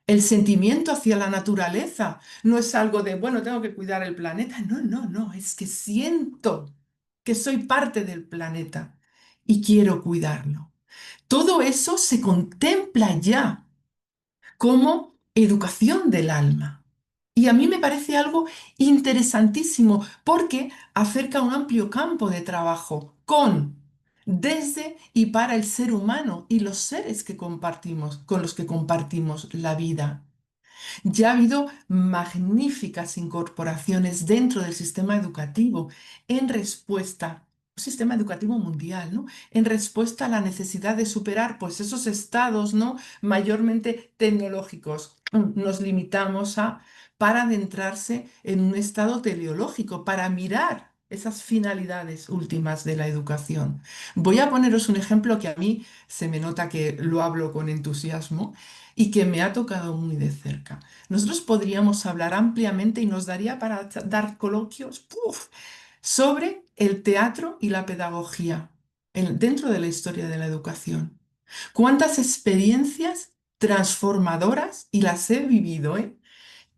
El sentimiento hacia la naturaleza no es algo de, bueno, tengo que cuidar el planeta. No, no, no. Es que siento que soy parte del planeta y quiero cuidarlo. Todo eso se contempla ya como educación del alma. Y a mí me parece algo interesantísimo porque acerca un amplio campo de trabajo con, desde y para el ser humano y los seres que compartimos, con los que compartimos la vida. Ya ha habido magníficas incorporaciones dentro del sistema educativo en respuesta, un sistema educativo mundial, ¿no? En respuesta a la necesidad de superar, pues, esos estados, ¿no? Mayormente tecnológicos. Nos limitamos para adentrarse en un estado teleológico, para mirar esas finalidades últimas de la educación. Voy a poneros un ejemplo que a mí se me nota que lo hablo con entusiasmo y que me ha tocado muy de cerca. Nosotros podríamos hablar ampliamente y nos daría para dar coloquios ¡puf! Sobre el teatro y la pedagogía dentro de la historia de la educación. ¿Cuántas experiencias transformadoras, y las he vivido,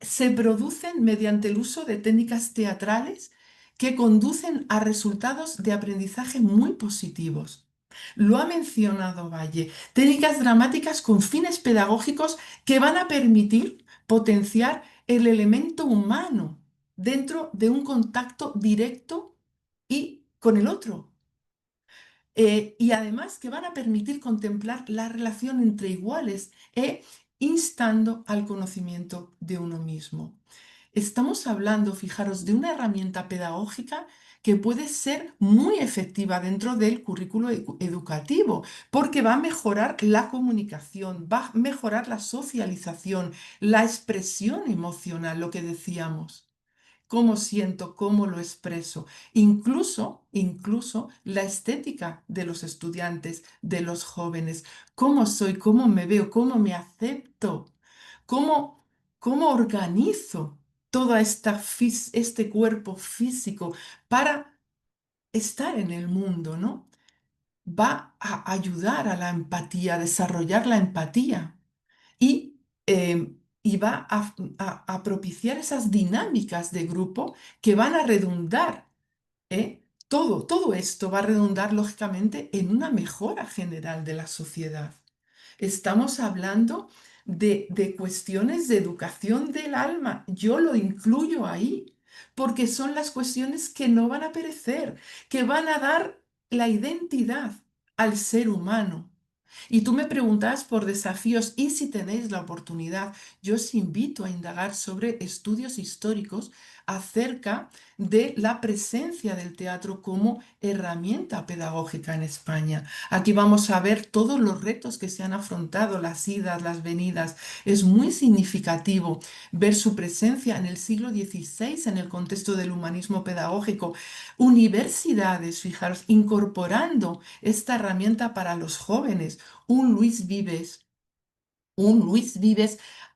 se producen mediante el uso de técnicas teatrales que conducen a resultados de aprendizaje muy positivos? Lo ha mencionado Valle, técnicas dramáticas con fines pedagógicos que van a permitir potenciar el elemento humano dentro de un contacto directo y con el otro. Y además que van a permitir contemplar la relación entre iguales instando al conocimiento de uno mismo. Estamos hablando, fijaros, de una herramienta pedagógica que puede ser muy efectiva dentro del currículo educativo, porque va a mejorar la comunicación, va a mejorar la socialización, la expresión emocional, lo que decíamos. Cómo siento, cómo lo expreso, incluso la estética de los estudiantes, de los jóvenes, cómo soy, cómo me veo, cómo me acepto, cómo, cómo organizo todo este cuerpo físico para estar en el mundo, ¿no? Va a ayudar a la empatía, a desarrollar la empatía y, y va a propiciar esas dinámicas de grupo que van a redundar, todo esto va a redundar lógicamente en una mejora general de la sociedad. Estamos hablando de cuestiones de educación del alma. Yo lo incluyo ahí, porque son las cuestiones que no van a perecer, que van a dar la identidad al ser humano. Y tú me preguntas por desafíos y si tenéis la oportunidad, yo os invito a indagar sobre estudios históricos acerca de la presencia del teatro como herramienta pedagógica en España. Aquí vamos a ver todos los retos que se han afrontado, las idas, las venidas. Es muy significativo ver su presencia en el siglo XVI en el contexto del humanismo pedagógico. Universidades, fijaros, incorporando esta herramienta para los jóvenes. Un Luis Vives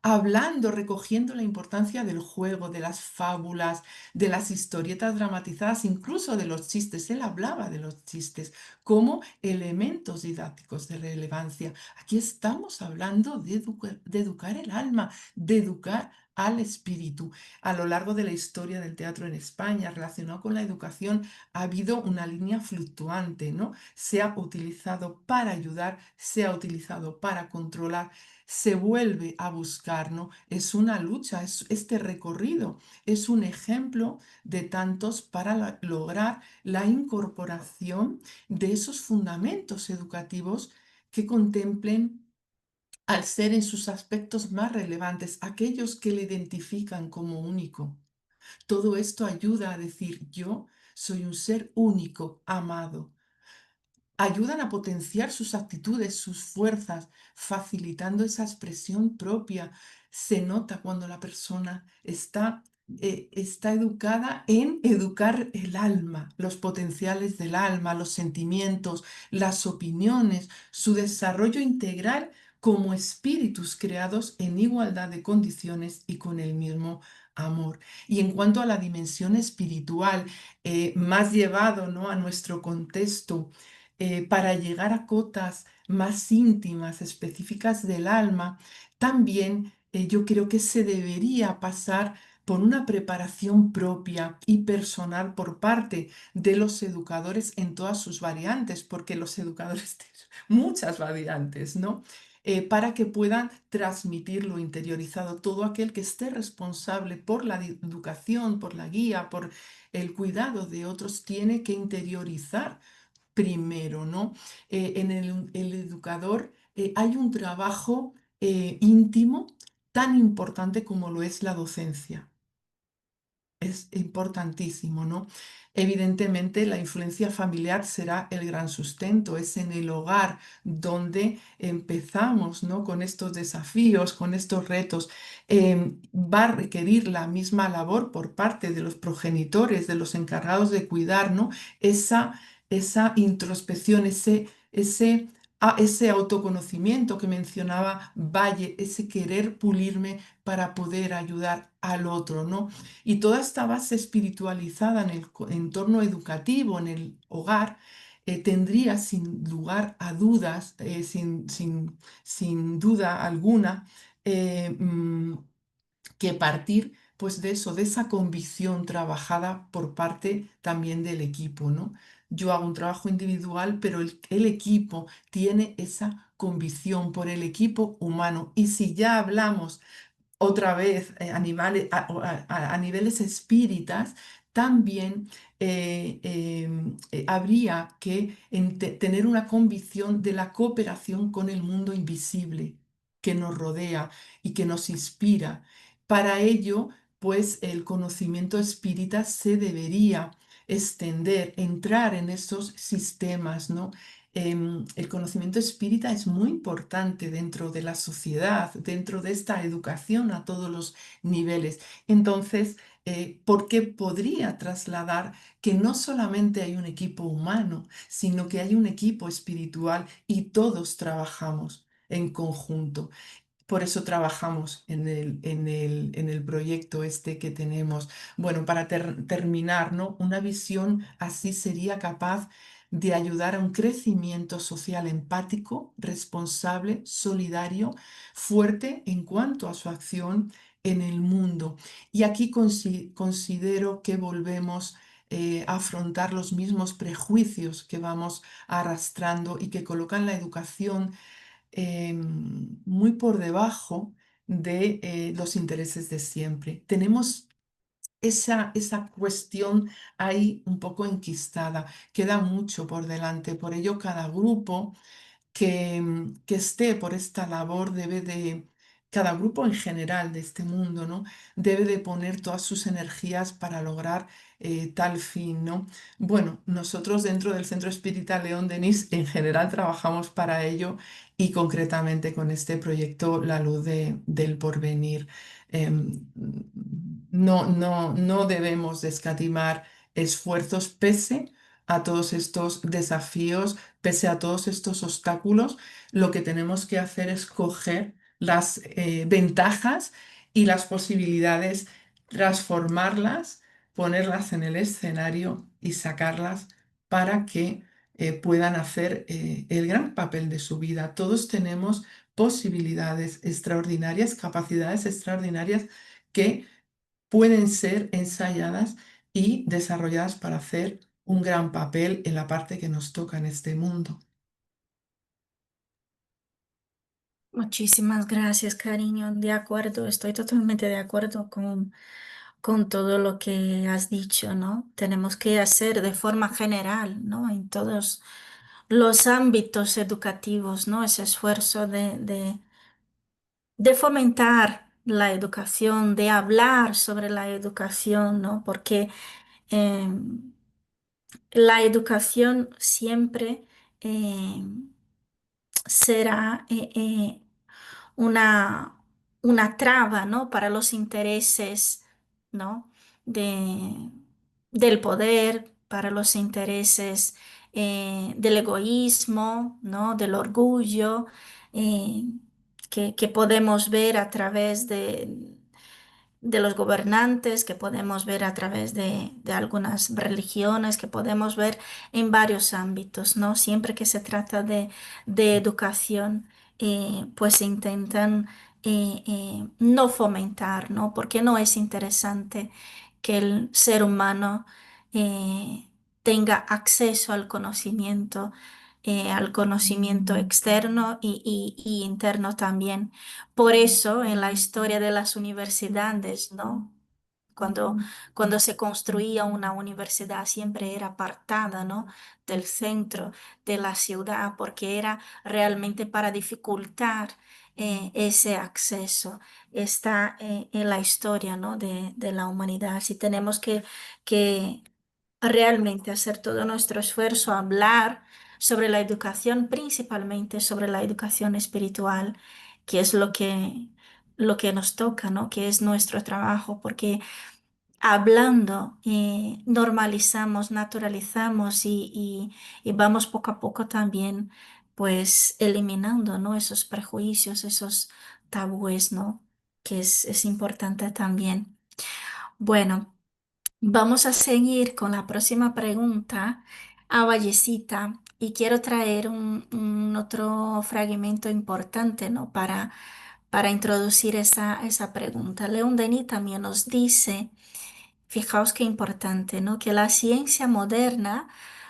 hablando, recogiendo la importancia del juego, de las fábulas, de las historietas dramatizadas, incluso de los chistes. Él hablaba de los chistes como elementos didácticos de relevancia. Aquí estamos hablando de educar el alma, de educar al espíritu. A lo largo de la historia del teatro en España, relacionado con la educación, ha habido una línea fluctuante, ¿no? Se ha utilizado para ayudar, se ha utilizado para controlar, se vuelve a buscar, ¿no? Es una lucha, es este recorrido, es un ejemplo de tantos para lograr la incorporación de esos fundamentos educativos que contemplen al ser en sus aspectos más relevantes, aquellos que le identifican como único. Todo esto ayuda a decir, yo soy un ser único, amado. ayudan a potenciar sus actitudes, sus fuerzas, facilitando esa expresión propia. Se nota cuando la persona está educada en educar el alma, los potenciales del alma, los sentimientos, las opiniones, su desarrollo integral como espíritus creados en igualdad de condiciones y con el mismo amor. Y en cuanto a la dimensión espiritual, más llevado, ¿no?, a nuestro contexto, para llegar a cotas más íntimas, específicas del alma, también yo creo que se debería pasar por una preparación propia y personal por parte de los educadores en todas sus variantes, porque los educadores tienen muchas variantes, ¿no? Para que puedan transmitir lo interiorizado. Todo aquel que esté responsable por la educación, por la guía, por el cuidado de otros, tiene que interiorizar primero, ¿no? En el educador hay un trabajo íntimo tan importante como lo es la docencia. Es importantísimo, ¿no? Evidentemente, la influencia familiar será el gran sustento. Es en el hogar donde empezamos, ¿no?, con estos desafíos, con estos retos. Va a requerir la misma labor por parte de los progenitores, de los encargados de cuidar, ¿no? Esa introspección, ese autoconocimiento que mencionaba Valle, ese querer pulirme para poder ayudar al otro, ¿no? Y toda esta base espiritualizada en el entorno educativo, en el hogar, tendría sin lugar a dudas, sin duda alguna, eh, mm, que partir pues de eso, de esa convicción trabajada por parte también del equipo, ¿no? Yo hago un trabajo individual, pero el equipo tiene esa convicción por el equipo humano. Y si ya hablamos otra vez a niveles espíritas, también habría que tener una convicción de la cooperación con el mundo invisible que nos rodea y que nos inspira. Para ello, pues el conocimiento espírita se debería extender, entrar en esos sistemas, ¿no? El conocimiento espírita es muy importante dentro de la sociedad, dentro de esta educación a todos los niveles. Entonces, porque podría trasladar que no solamente hay un equipo humano, sino que hay un equipo espiritual y todos trabajamos en conjunto. Por eso trabajamos en el proyecto este que tenemos. Bueno, para terminar, ¿no? Una visión así sería capaz de ayudar a un crecimiento social empático, responsable, solidario, fuerte en cuanto a su acción en el mundo. Y aquí considero que volvemos a afrontar los mismos prejuicios que vamos arrastrando y que colocan la educación muy por debajo de los intereses de siempre. Tenemos esa cuestión ahí un poco enquistada, queda mucho por delante. Por ello, cada grupo que esté por esta labor cada grupo en general de este mundo, ¿no? Debe de poner todas sus energías para lograr tal fin, ¿no? Bueno, nosotros dentro del Centro Espírita León Denis en general trabajamos para ello y concretamente con este proyecto La Luz del Porvenir. No debemos de escatimar esfuerzos pese a todos estos desafíos, pese a todos estos obstáculos. Lo que tenemos que hacer es coger las ventajas y las posibilidades, transformarlas, ponerlas en el escenario y sacarlas para que puedan hacer el gran papel de su vida. Todos tenemos posibilidades extraordinarias, capacidades extraordinarias que pueden ser ensayadas y desarrolladas para hacer un gran papel en la parte que nos toca en este mundo. Muchísimas gracias, cariño. De acuerdo, estoy totalmente de acuerdo con todo lo que has dicho, ¿no? Tenemos que hacer de forma general, ¿no? En todos los ámbitos educativos, ¿no? Ese esfuerzo de fomentar la educación, de hablar sobre la educación, ¿no? Porque em, la educación siempre eh, será una, una traba, ¿no? Para los intereses, ¿no? de, del poder, para los intereses del egoísmo, ¿no? Del orgullo, eh, que podemos ver a través de los gobernantes, que podemos ver a través de algunas religiones, que podemos ver en varios ámbitos, ¿no? Siempre que se trata de educación, pues intentan no fomentar, ¿no? Porque no es interesante que el ser humano tenga acceso al conocimiento externo y interno también. Por eso, en la historia de las universidades, ¿no? Cuando, cuando se construía una universidad siempre era apartada, ¿no? Del centro de la ciudad, porque era realmente para dificultar ese acceso. Está en la historia, ¿no? de la humanidad. Si tenemos que realmente hacer todo nuestro esfuerzo, hablar sobre la educación, principalmente sobre la educación espiritual, que es lo que nos toca, ¿no? Que es nuestro trabajo, porque hablando normalizamos, naturalizamos y vamos poco a poco también, pues, eliminando, ¿no? Esos prejuicios, esos tabúes, ¿no? Que es importante también. Bueno. Vamos a seguir con la próxima pregunta a Vallecita y quiero traer un otro fragmento importante, ¿no? Para introducir esa pregunta. León Denis también nos dice, fijaos qué importante, ¿no? Que la ciencia moderna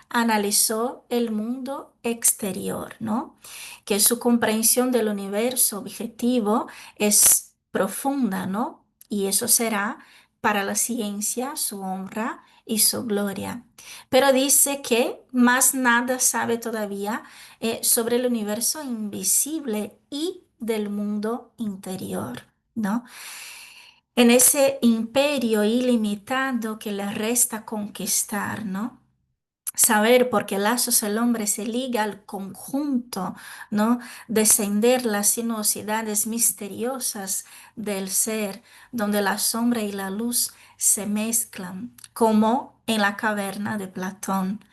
analizó el mundo exterior, ¿no? Que su comprensión del universo objetivo es profunda, ¿no? Y eso será para la ciencia su honra y su gloria. Pero dice que más nada sabe todavía sobre el universo invisible y del mundo interior, ¿no? En ese imperio ilimitado que le resta conquistar, ¿no? Saber por qué lazos el hombre se liga al conjunto, ¿no? Descender las sinuosidades misteriosas del ser, donde la sombra y la luz se mezclan, como en la caverna de Platón.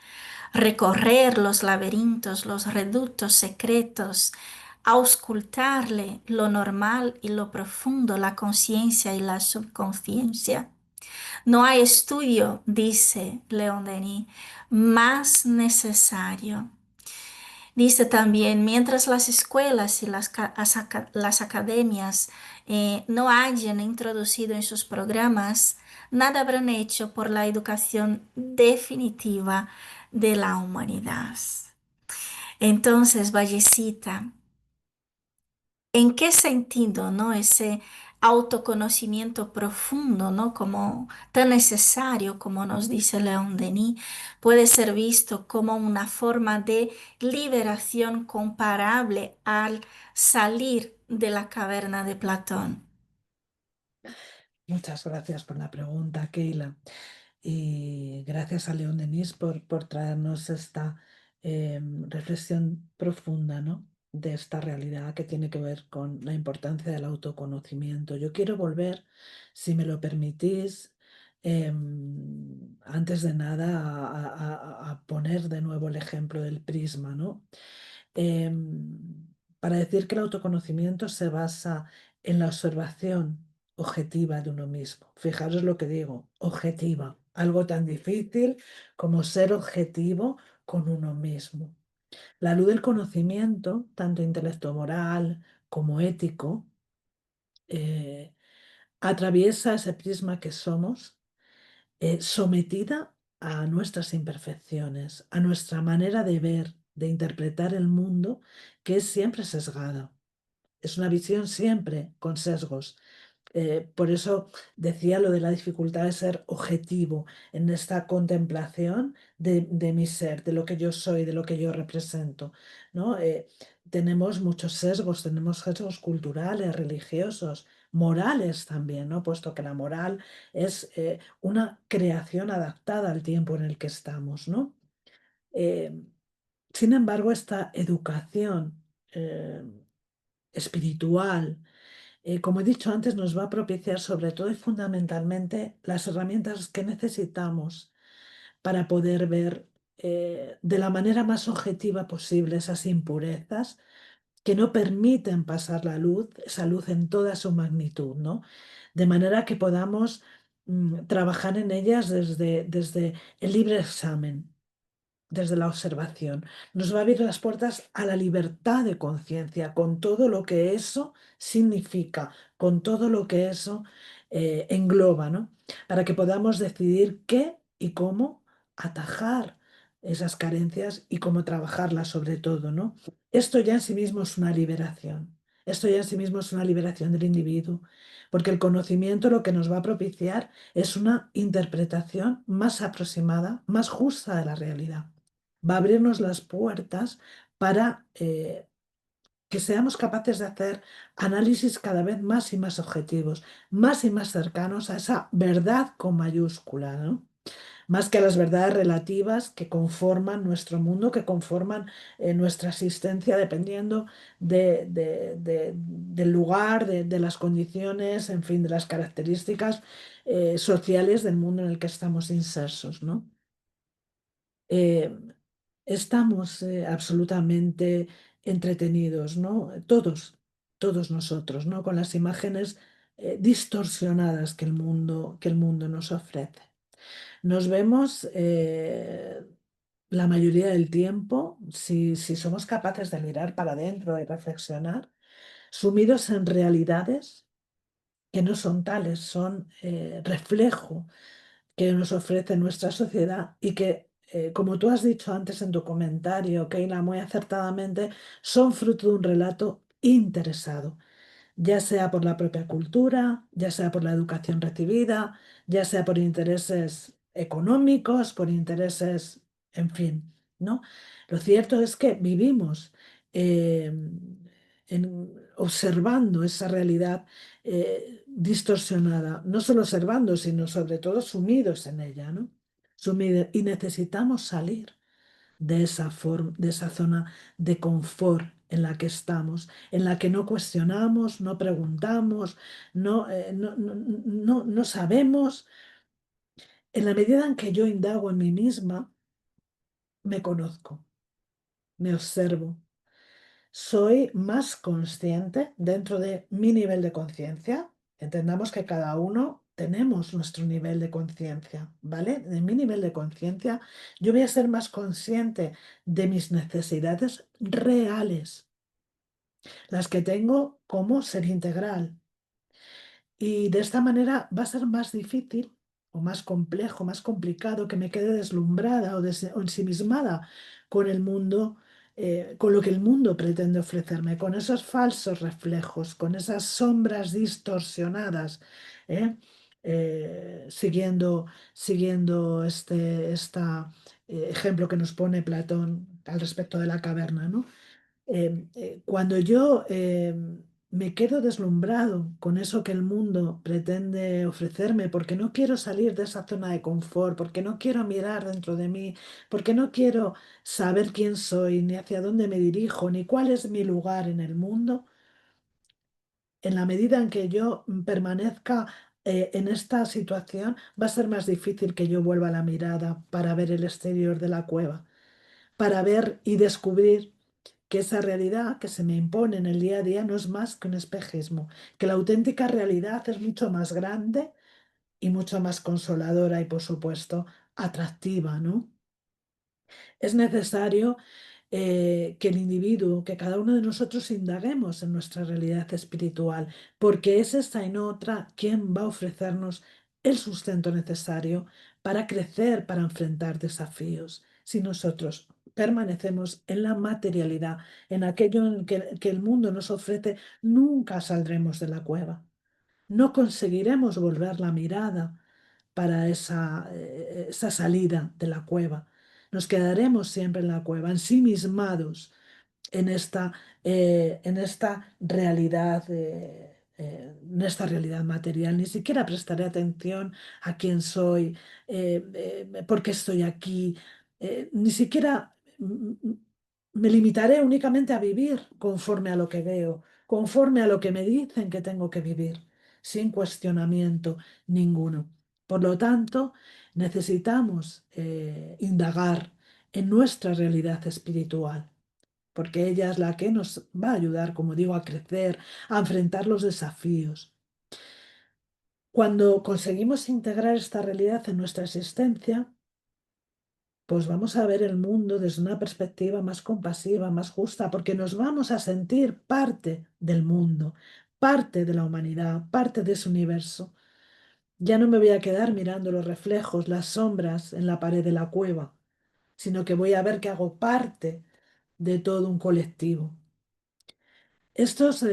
Recorrer los laberintos, los reductos secretos, auscultarle lo normal y lo profundo, la conciencia y la subconsciencia. No hay estudio, dice León Denis, más necesario. Dice también, mientras las escuelas y las academias no hayan introducido en sus programas, nada habrán hecho por la educación definitiva de la humanidad. Entonces, Vallecita, ¿en qué sentido, no? Ese autoconocimiento profundo, ¿no? Como tan necesario, como nos dice León Denis, puede ser visto como una forma de liberación comparable al salir de la caverna de Platón. Muchas gracias por la pregunta, Keila. Y gracias a León Denis por traernos esta reflexión profunda, ¿no? De esta realidad que tiene que ver con la importancia del autoconocimiento. Yo quiero volver, si me lo permitís, antes de nada, a poner de nuevo el ejemplo del prisma, ¿no? Para decir que el autoconocimiento se basa en la observación objetiva de uno mismo. Fijaros lo que digo, objetiva, algo tan difícil como ser objetivo con uno mismo. La luz del conocimiento, tanto intelecto moral como ético, eh, atraviesa ese prisma que somos, sometida a nuestras imperfecciones, a nuestra manera de ver, de interpretar el mundo, que es siempre sesgada. Es una visión siempre con sesgos. Por eso decía lo de la dificultad de ser objetivo en esta contemplación de mi ser, de lo que yo soy, de lo que yo represento, ¿no? Tenemos sesgos culturales, religiosos, morales también, ¿no? Puesto que la moral es una creación adaptada al tiempo en el que estamos, ¿no? Eh, Sin embargo, esta educación eh, espiritual, como he dicho antes, nos va a propiciar sobre todo y fundamentalmente las herramientas que necesitamos para poder ver de la manera más objetiva posible esas impurezas que no permiten pasar la luz, esa luz en toda su magnitud, ¿no? De manera que podamos trabajar en ellas desde el libre examen, desde la observación. Nos va a abrir las puertas a la libertad de conciencia, con todo lo que eso significa, con todo lo que eso engloba, ¿no? Para que podamos decidir qué y cómo atajar esas carencias y cómo trabajarlas sobre todo, ¿no? Esto ya en sí mismo es una liberación. Esto ya en sí mismo es una liberación del individuo, porque el conocimiento lo que nos va a propiciar es una interpretación más aproximada, más justa de la realidad. Va a abrirnos las puertas para que seamos capaces de hacer análisis cada vez más y más objetivos, más y más cercanos a esa verdad con mayúscula, ¿no? Más que a las verdades relativas que conforman nuestro mundo, que conforman nuestra existencia, dependiendo del lugar, de las condiciones, en fin, de las características sociales del mundo en el que estamos insersos, ¿no? Eh, Estamos absolutamente entretenidos, ¿no? Todos nosotros, ¿no? Con las imágenes distorsionadas que el mundo nos ofrece. Nos vemos la mayoría del tiempo, si somos capaces de mirar para adentro y reflexionar, sumidos en realidades que no son tales, son reflejo que nos ofrece nuestra sociedad y que, como tú has dicho antes en tu comentario, Keila, muy acertadamente, son fruto de un relato interesado, ya sea por la propia cultura, ya sea por la educación recibida, ya sea por intereses económicos, por intereses, en fin, ¿no? Lo cierto es que vivimos eh, observando esa realidad distorsionada, no solo observando, sino sobre todo sumidos en ella, ¿no? Y necesitamos salir de esa zona de confort en la que estamos, en la que no cuestionamos, no preguntamos, no sabemos. En la medida en que yo indago en mí misma, me conozco, me observo, soy más consciente dentro de mi nivel de conciencia. Entendamos que cada uno tenemos nuestro nivel de conciencia, ¿vale? De mi nivel de conciencia, yo voy a ser más consciente de mis necesidades reales, las que tengo como ser integral. Y de esta manera va a ser más difícil o más complejo, más complicado que me quede deslumbrada o ensimismada con el mundo, con lo que el mundo pretende ofrecerme, con esos falsos reflejos, con esas sombras distorsionadas, ¿eh? Siguiendo ejemplo que nos pone Platón al respecto de la caverna, ¿no? Cuando yo me quedo deslumbrado con eso que el mundo pretende ofrecerme, porque no quiero salir de esa zona de confort, porque no quiero mirar dentro de mí, porque no quiero saber quién soy, ni hacia dónde me dirijo, ni cuál es mi lugar en el mundo, en la medida en que yo permanezca en esta situación, va a ser más difícil que yo vuelva la mirada para ver el exterior de la cueva, para ver y descubrir que esa realidad que se me impone en el día a día no es más que un espejismo, que la auténtica realidad es mucho más grande y mucho más consoladora y, por supuesto, atractiva, ¿no? Es necesario que el individuo, que cada uno de nosotros indaguemos en nuestra realidad espiritual, porque es esta y no otra quien va a ofrecernos el sustento necesario para crecer, para enfrentar desafíos. Si nosotros permanecemos en la materialidad, en aquello en que el mundo nos ofrece, nunca saldremos de la cueva. No conseguiremos volver la mirada para esa salida de la cueva. Nos quedaremos siempre en la cueva, ensimismados en esta realidad, en esta realidad material. Ni siquiera prestaré atención a quién soy, por qué estoy aquí, ni siquiera me limitaré únicamente a vivir conforme a lo que veo, conforme a lo que me dicen que tengo que vivir, sin cuestionamiento ninguno. Por lo tanto, necesitamos indagar en nuestra realidad espiritual, porque ella es la que nos va a ayudar, como digo, a crecer, a enfrentar los desafíos. Cuando conseguimos integrar esta realidad en nuestra existencia, pues vamos a ver el mundo desde una perspectiva más compasiva, más justa, porque nos vamos a sentir parte del mundo, parte de la humanidad, parte de ese universo. Ya no me voy a quedar mirando los reflejos, las sombras en la pared de la cueva, sino que voy a ver que hago parte de todo un colectivo. Estos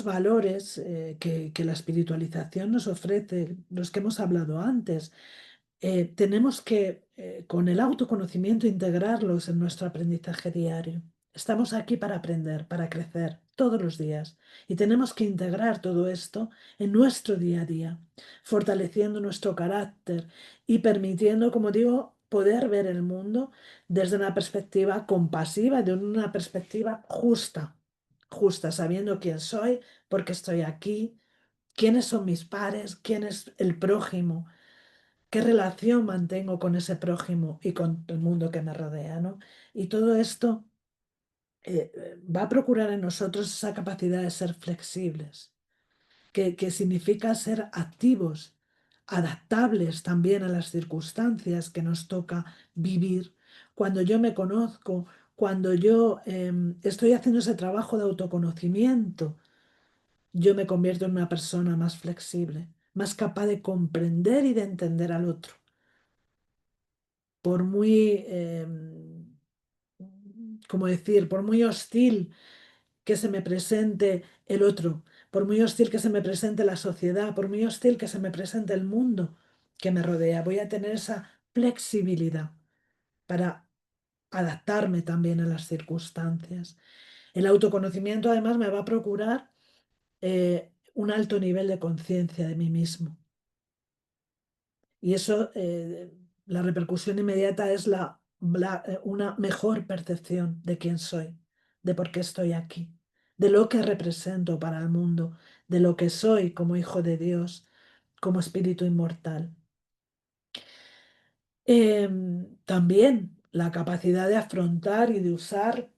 valores que la espiritualización nos ofrece, los que hemos hablado antes, tenemos que, con el autoconocimiento, integrarlos en nuestro aprendizaje diario. Estamos aquí para aprender, para crecer todos los días y tenemos que integrar todo esto en nuestro día a día, fortaleciendo nuestro carácter y permitiendo, como digo, poder ver el mundo desde una perspectiva compasiva, de una perspectiva justa, justa, sabiendo quién soy, por qué estoy aquí, quiénes son mis pares, quién es el prójimo, qué relación mantengo con ese prójimo y con el mundo que me rodea, ¿no? Y todo esto va a procurar en nosotros esa capacidad de ser flexibles, que significa ser activos, adaptables también a las circunstancias que nos toca vivir. Cuando yo me conozco, cuando yo estoy haciendo ese trabajo de autoconocimiento, yo me convierto en una persona más flexible, más capaz de comprender y de entender al otro por muy, como decir, por muy hostil que se me presente el otro, por muy hostil que se me presente la sociedad, por muy hostil que se me presente el mundo que me rodea, voy a tener esa flexibilidad para adaptarme también a las circunstancias. El autoconocimiento además me va a procurar un alto nivel de conciencia de mí mismo. Y eso, la repercusión inmediata es una mejor percepción de quién soy, de por qué estoy aquí, de lo que represento para el mundo, de lo que soy como hijo de Dios, como espíritu inmortal. También la capacidad de afrontar y de usar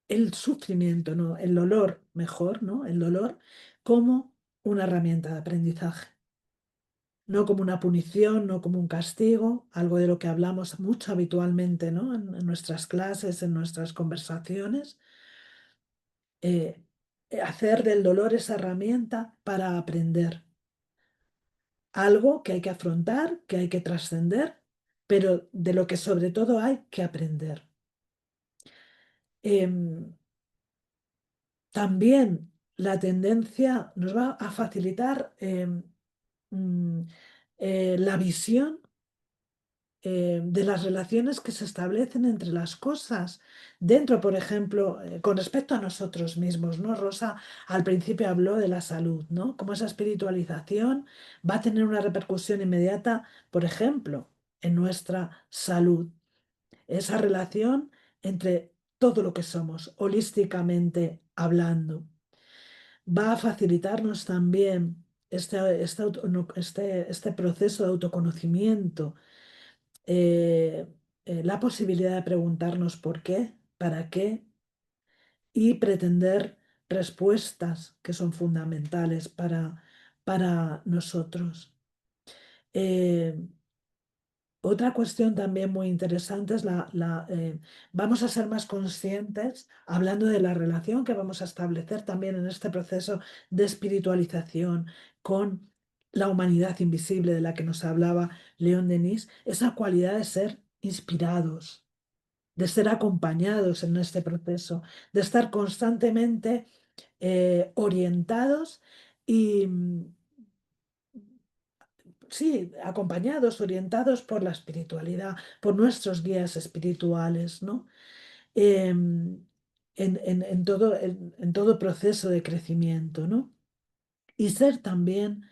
el sufrimiento, ¿no? El dolor, mejor, ¿no? El dolor como una herramienta de aprendizaje. No como una punición, no como un castigo, algo de lo que hablamos mucho habitualmente, ¿no? En nuestras clases, en nuestras conversaciones. Eh, Hacer del dolor esa herramienta para aprender. Algo que hay que afrontar, que hay que trascender, pero de lo que sobre todo hay que aprender. Em, También la tendencia nos va a facilitar mm, la visión de las relaciones que se establecen entre las cosas. Dentro, por ejemplo, con respecto a nosotros mismos, ¿no? Rosa al principio habló de la salud, ¿no? Cómo esa espiritualización va a tener una repercusión inmediata, por ejemplo, en nuestra salud. Esa relación entre todo lo que somos, holísticamente hablando. Va a facilitarnos también este proceso de autoconocimiento, eh, la posibilidad de preguntarnos por qué, para qué y pretender respuestas que son fundamentales para nosotros. Eh, Otra cuestión también muy interesante es vamos a ser más conscientes, hablando de la relación que vamos a establecer también en este proceso de espiritualización con la humanidad invisible de la que nos hablaba León Denis, esa cualidad de ser inspirados, de ser acompañados en este proceso, de estar constantemente orientados y sí, acompañados, orientados por la espiritualidad, por nuestros guías espirituales, ¿no? En todo proceso de crecimiento, ¿no? Y ser también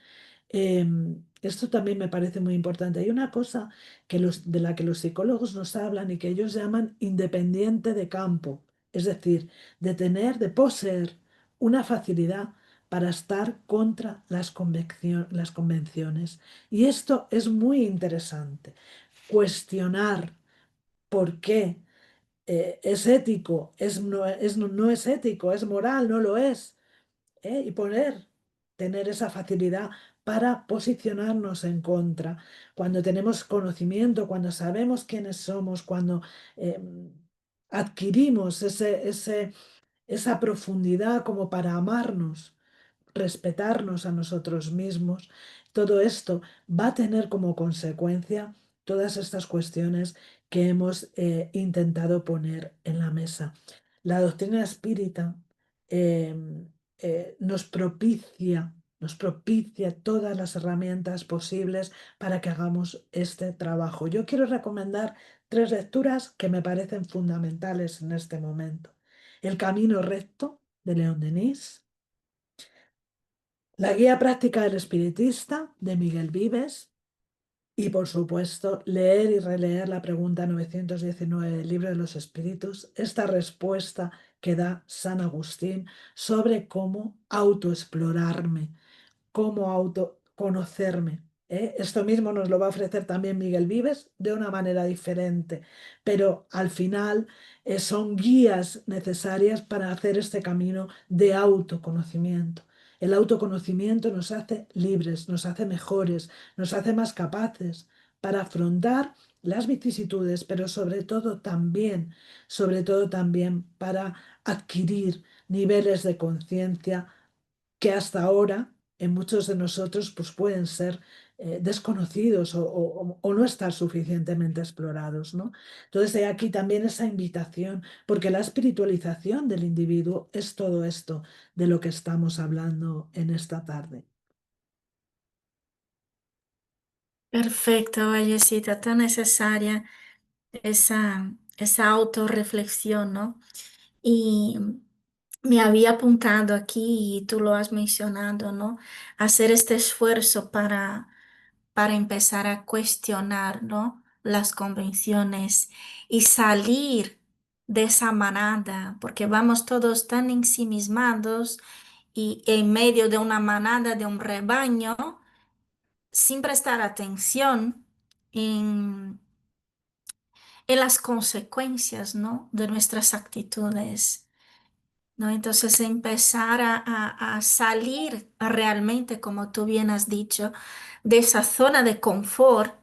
Esto también me parece muy importante. Hay una cosa de la que los psicólogos nos hablan y que ellos llaman independiente de campo, es decir, de poseer una facilidad para estar contra las convenciones. Y esto es muy interesante. Cuestionar por qué es ético, no es ético, es moral, no lo es, y tener esa facilidad para posicionarnos en contra. Cuando tenemos conocimiento, cuando sabemos quiénes somos, cuando eh, adquirimos esa profundidad como para amarnos, respetarnos a nosotros mismos, todo esto va a tener como consecuencia todas estas cuestiones que hemos intentado poner en la mesa. La doctrina espírita eh, nos propicia todas las herramientas posibles para que hagamos este trabajo. Yo quiero recomendar tres lecturas que me parecen fundamentales en este momento. El camino recto de León Denis, la guía práctica del espiritista de Miguel Vives y, por supuesto, leer y releer la pregunta 919 del Libro de los Espíritus, esta respuesta que da San Agustín sobre cómo autoexplorarme, cómo autoconocerme. Esto mismo nos lo va a ofrecer también Miguel Vives de una manera diferente, pero al final son guías necesarias para hacer este camino de autoconocimiento. El autoconocimiento nos hace libres, nos hace mejores, nos hace más capaces para afrontar las vicisitudes, pero sobre todo también para adquirir niveles de conciencia que hasta ahora en muchos de nosotros pues pueden ser desconocidos o no estar suficientemente explorados, ¿no? Entonces, hay aquí también esa invitación, porque la espiritualización del individuo es todo esto de lo que estamos hablando en esta tarde. Perfecto, Vallecita, tan necesaria esa autorreflexión, ¿no? Y me había apuntado aquí, y tú lo has mencionado, ¿no? Hacer este esfuerzo para empezar a cuestionar, ¿no? Las convenciones y salir de esa manada, porque vamos todos tan ensimismados y en medio de una manada, de un rebaño, sin prestar atención en, en las consecuencias, ¿no? De nuestras actitudes. ¿No? Entonces empezar a salir realmente, como tú bien has dicho, de esa zona de confort,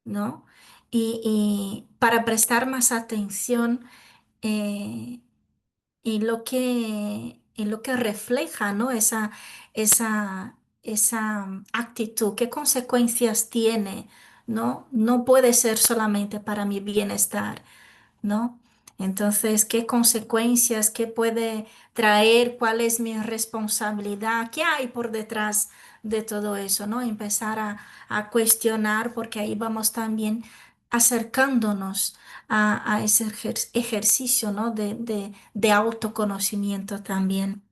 ¿no? Y para prestar más atención eh, en lo que refleja, ¿no? Esa actitud, qué consecuencias tiene, ¿no? No puede ser solamente para mi bienestar, ¿no? Entonces, ¿qué consecuencias, qué puede traer, cuál es mi responsabilidad, qué hay por detrás de todo eso, ¿no? Empezar a cuestionar, porque ahí vamos también acercándonos a ese ejercicio, ¿no? De autoconocimiento también.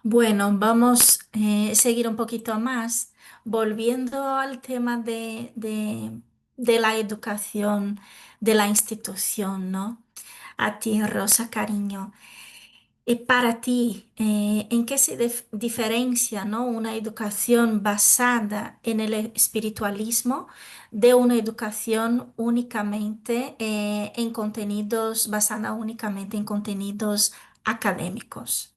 Bueno, vamos a seguir un poquito más, volviendo al tema de la educación, de la institución, ¿no? A ti, Rosa, cariño. Y para ti, ¿en qué se diferencia, ¿no? Una educación basada en el espiritualismo de una educación únicamente en contenidos, basada únicamente en contenidos académicos?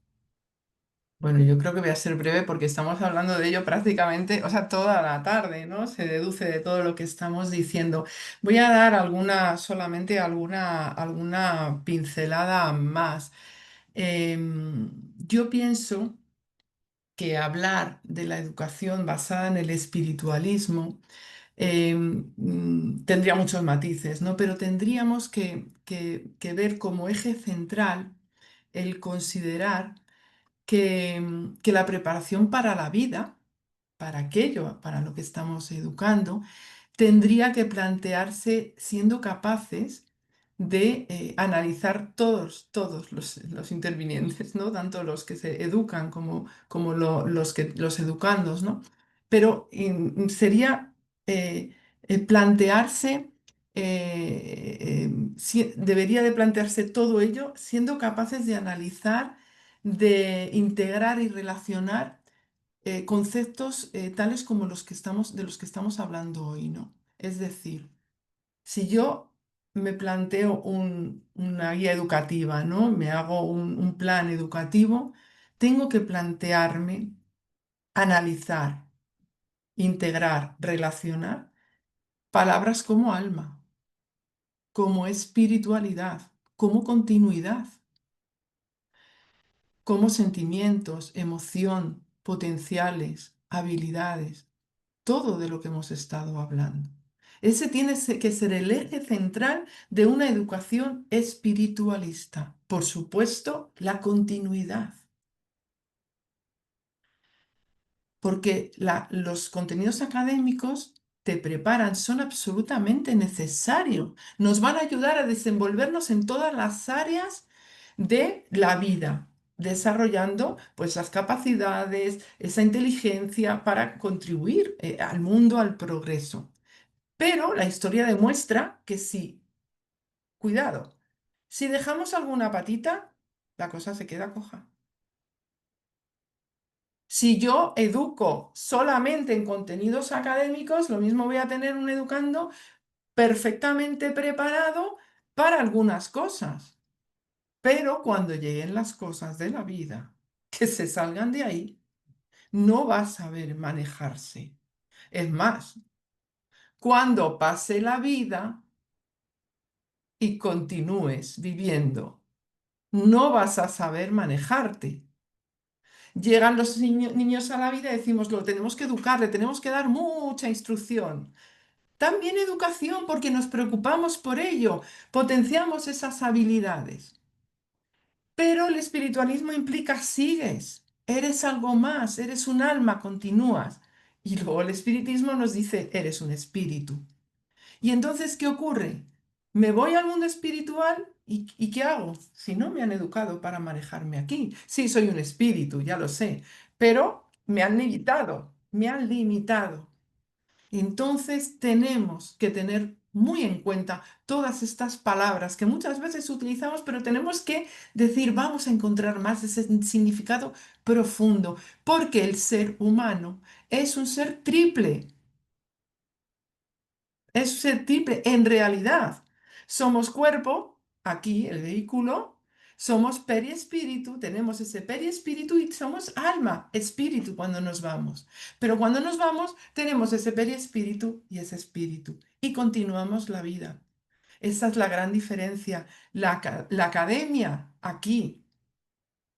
Bueno, yo creo que voy a ser breve porque estamos hablando de ello prácticamente, o sea, toda la tarde, ¿no? Se deduce de todo lo que estamos diciendo. Voy a dar alguna pincelada más. Yo pienso que hablar de la educación basada en el espiritualismo tendría muchos matices, ¿no? Pero tendríamos que ver como eje central el considerar que la preparación para la vida, para aquello, para lo que estamos educando, tendría que plantearse siendo capaces de analizar todos los intervinientes, ¿no? Tanto los que se educan como los educandos, ¿no? pero sería plantearse, debería de plantearse todo ello siendo capaces de analizar, de integrar y relacionar conceptos tales como de los que estamos hablando hoy, ¿no? Es decir, si yo me planteo una guía educativa, ¿no? Me hago un plan educativo, tengo que plantearme, analizar, integrar, relacionar palabras como alma, como espiritualidad, como continuidad, como sentimientos, emoción, potenciales, habilidades, todo de lo que hemos estado hablando. Ese tiene que ser el eje central de una educación espiritualista. Por supuesto, la continuidad. Porque los contenidos académicos te preparan, son absolutamente necesarios. Nos van a ayudar a desenvolvernos en todas las áreas de la vida, desarrollando pues las capacidades, esa inteligencia para contribuir al mundo, al progreso. Pero la historia demuestra que sí, cuidado, si dejamos alguna patita, la cosa se queda coja. Si yo educo solamente en contenidos académicos, lo mismo voy a tener un educando perfectamente preparado para algunas cosas. Pero cuando lleguen las cosas de la vida, que se salgan de ahí, no va a saber manejarse. Es más, cuando pase la vida y continúes viviendo, no vas a saber manejarte. Llegan los niños a la vida y decimos, lo tenemos que educar, le tenemos que dar mucha instrucción. También educación porque nos preocupamos por ello, potenciamos esas habilidades. Pero el espiritualismo implica sigues, eres algo más, eres un alma, continúas. Y luego el espiritismo nos dice, eres un espíritu. Y entonces, ¿qué ocurre? Me voy al mundo espiritual y ¿qué hago? Si no me han educado para manejarme aquí. Sí, soy un espíritu, ya lo sé, pero me han limitado, me han limitado. Entonces tenemos que tener muy en cuenta todas estas palabras que muchas veces utilizamos, pero tenemos que decir, vamos a encontrar más de ese significado profundo, porque el ser humano es un ser triple. Es susceptible, en realidad. Somos cuerpo, aquí el vehículo, somos periespíritu, tenemos ese periespíritu y somos alma, espíritu cuando nos vamos. Pero cuando nos vamos, tenemos ese periespíritu y ese espíritu y continuamos la vida. Esa es la gran diferencia. La academia aquí,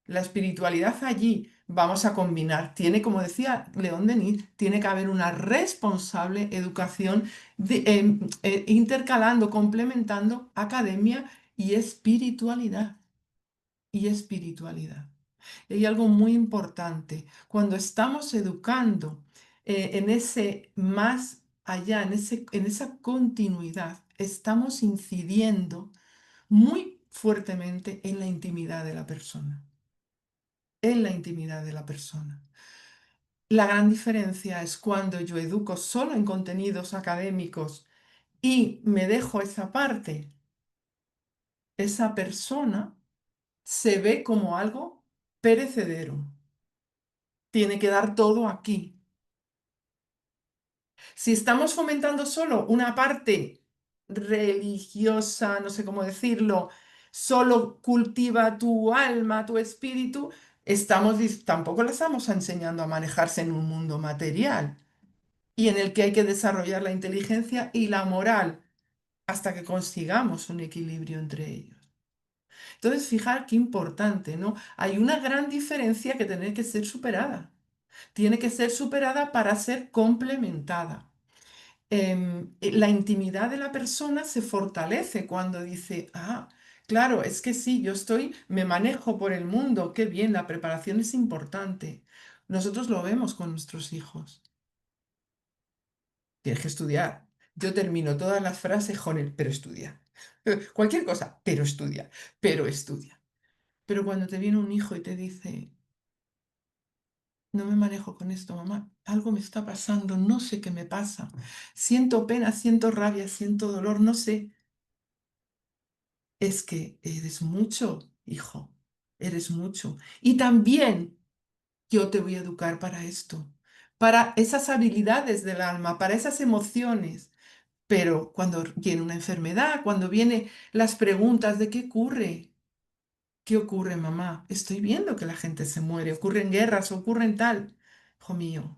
la espiritualidad allí, vamos a combinar. Tiene, como decía León Denis, tiene que haber una responsable educación intercalando, complementando academia y espiritualidad. Y espiritualidad. Y hay algo muy importante. Cuando estamos educando en ese más allá, en esa continuidad, estamos incidiendo muy fuertemente en la intimidad de la persona, en la intimidad de la persona. La gran diferencia es cuando yo educo solo en contenidos académicos y me dejo esa parte, esa persona se ve como algo perecedero. Tiene que dar todo aquí. Si estamos fomentando solo una parte religiosa, no sé cómo decirlo, solo cultiva tu alma, tu espíritu, tampoco le estamos enseñando a manejarse en un mundo material y en el que hay que desarrollar la inteligencia y la moral hasta que consigamos un equilibrio entre ellos. Entonces, fijar qué importante, ¿no? Hay una gran diferencia que tiene que ser superada. Tiene que ser superada para ser complementada. La intimidad de la persona se fortalece cuando dice, ah, claro, es que sí, me manejo por el mundo, qué bien, la preparación es importante. Nosotros lo vemos con nuestros hijos. Tienes que estudiar. Yo termino todas las frases con el pero estudia. Cualquier cosa, pero estudia, pero estudia. Pero cuando te viene un hijo y te dice, no me manejo con esto, mamá, algo me está pasando, no sé qué me pasa. Siento pena, siento rabia, siento dolor, no sé. Es que eres mucho, hijo, eres mucho. Y también yo te voy a educar para esto, para esas habilidades del alma, para esas emociones. Pero cuando viene una enfermedad, cuando vienen las preguntas de qué ocurre, ¿qué ocurre, mamá? Estoy viendo que la gente se muere, ocurren guerras, ocurren tal. Hijo mío,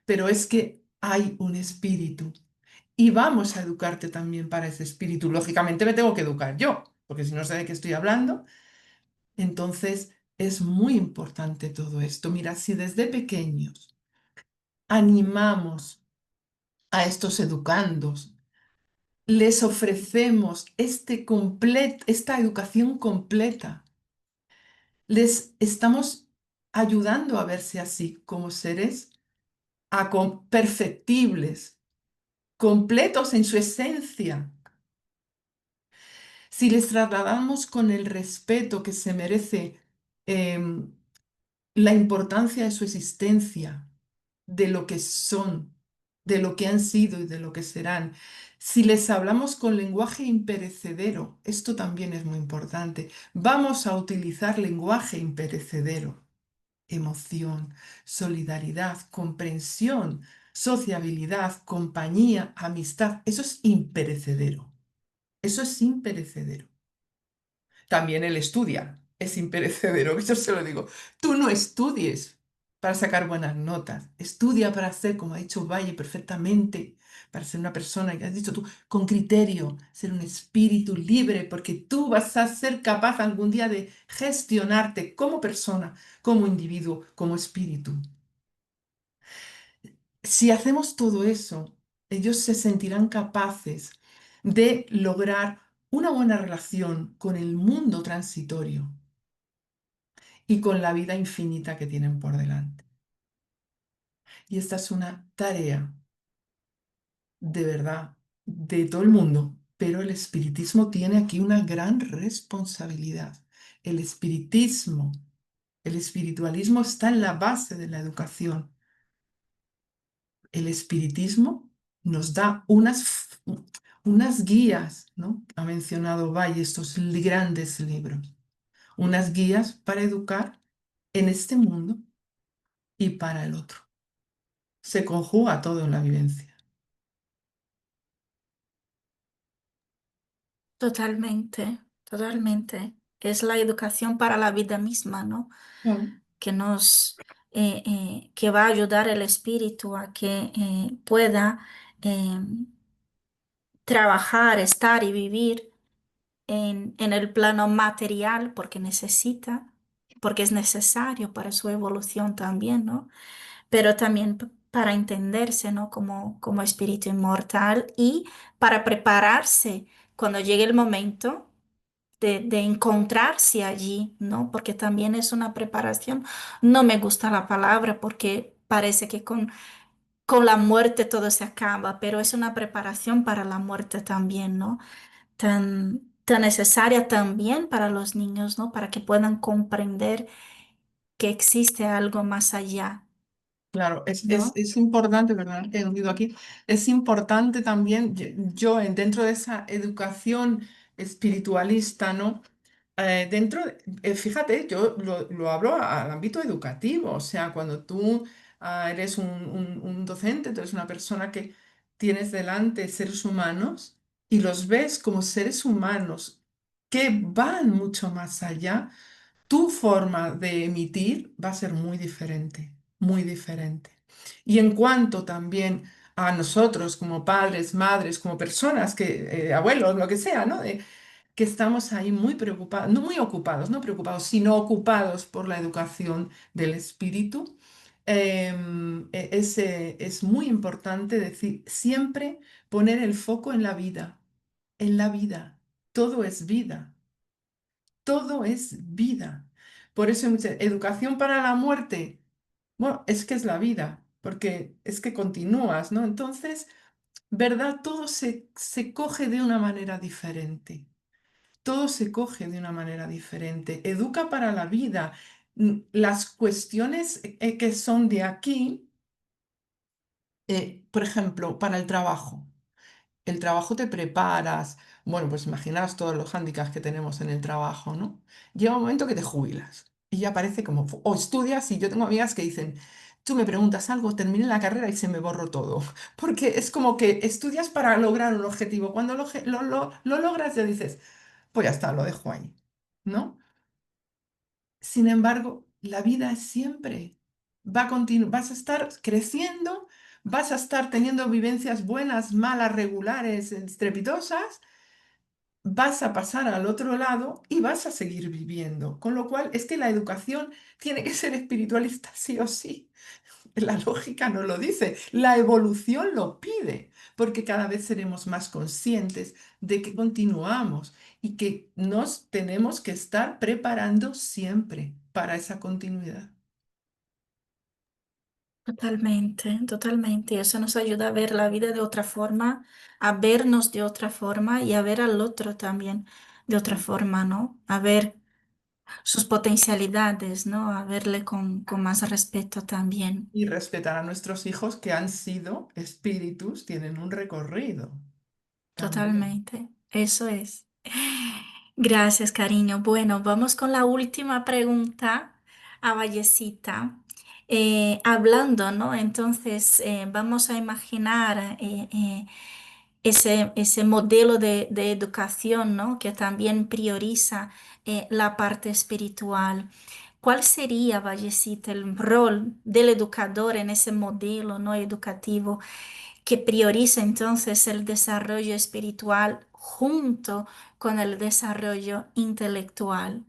pero es que hay un espíritu y vamos a educarte también para ese espíritu. Lógicamente me tengo que educar yo, porque si no sé de qué estoy hablando, entonces es muy importante todo esto. Mira, si desde pequeños animamos a estos educandos, les ofrecemos esta educación completa, les estamos ayudando a verse así como seres perfectibles, completos en su esencia. Si les trasladamos con el respeto que se merece em, la importancia de su existencia, de lo que son, de lo que han sido y de lo que serán. Si les hablamos con lenguaje imperecedero, esto también es muy importante. Vamos a utilizar lenguaje imperecedero, emoción, solidaridad, comprensión, sociabilidad, compañía, amistad. Eso es imperecedero. Eso es imperecedero. También él estudia, es imperecedero, eso se lo digo. Tú no estudies para sacar buenas notas, estudia para ser, como ha dicho Valle perfectamente, para ser una persona, que has dicho tú, con criterio, ser un espíritu libre, porque tú vas a ser capaz algún día de gestionarte como persona, como individuo, como espíritu. Si hacemos todo eso, ellos se sentirán capaces de lograr una buena relación con el mundo transitorio y con la vida infinita que tienen por delante. Y esta es una tarea de verdad de todo el mundo, pero el espiritismo tiene aquí una gran responsabilidad. El espiritismo, el espiritualismo está en la base de la educación. El espiritismo nos da unas guías, ¿no? Ha mencionado Valle estos grandes libros, unas guías para educar en este mundo y para el otro. Se conjuga todo en la vivencia. Totalmente, totalmente. Es la educación para la vida misma, ¿no? Claro. Que va a ayudar el espíritu a que pueda eh, trabajar, estar y vivir en el plano material porque necesita, porque es necesario para su evolución también, ¿no? Pero también para entenderse, ¿no? Como espíritu inmortal y para prepararse cuando llegue el momento de encontrarse allí, ¿no? Porque también es una preparación. No me gusta la palabra porque parece que con la muerte todo se acaba, pero es una preparación para la muerte también, ¿no? Tan necesaria también para los niños, ¿no? Para que puedan comprender que existe algo más allá, Claro, ¿no? es importante, ¿verdad? He oído aquí, es importante también, dentro de esa educación espiritualista, ¿no? Fíjate, yo lo hablo al ámbito educativo, o sea, cuando tú eres un docente, tú eres una persona que tienes delante seres humanos y los ves como seres humanos que van mucho más allá, tu forma de emitir va a ser muy diferente, muy diferente. Y en cuanto también a nosotros como padres, madres, como personas abuelos, lo que sea, ¿no? Que estamos ahí muy preocupados, no muy ocupados, no preocupados, sino ocupados por la educación del espíritu. Es muy importante decir, siempre poner el foco en la vida, en la vida. Todo es vida, todo es vida. Por eso hay mucha educación para la muerte. Bueno, es que es la vida, porque es que continúas, ¿no? Entonces, ¿verdad? Todo se coge de una manera diferente. Todo se coge de una manera diferente. Educa para la vida. Las cuestiones que son de aquí, por ejemplo, para el trabajo te preparas, bueno, pues imaginaos todos los hándicaps que tenemos en el trabajo, ¿no? Llega un momento que te jubilas y ya parece como, o estudias, y yo tengo amigas que dicen, tú me preguntas algo, terminé la carrera y se me borró todo, porque es como que estudias para lograr un objetivo, cuando lo logras ya dices, pues ya está, lo dejo ahí, ¿no? Sin embargo, la vida es siempre. Vas a estar creciendo, vas a estar teniendo vivencias buenas, malas, regulares, estrepitosas, vas a pasar al otro lado y vas a seguir viviendo. Con lo cual, es que la educación tiene que ser espiritualista sí o sí. La lógica no lo dice, la evolución lo pide, porque cada vez seremos más conscientes de que continuamos y que nos tenemos que estar preparando siempre para esa continuidad. Totalmente, totalmente. Eso nos ayuda a ver la vida de otra forma, a vernos de otra forma y a ver al otro también de otra forma, ¿no? A ver sus potencialidades, ¿no? A verle con más respeto también. Y respetar a nuestros hijos que han sido espíritus, tienen un recorrido también. Totalmente. Eso es. Gracias, cariño. Bueno, vamos con la última pregunta a Vallecita. Hablando, ¿no? Entonces, vamos a imaginar ese modelo de educación, ¿no? Que también prioriza la parte espiritual. ¿Cuál sería, Vallecita, el rol del educador en ese modelo, ¿no? educativo que prioriza entonces el desarrollo espiritual junto con el desarrollo intelectual?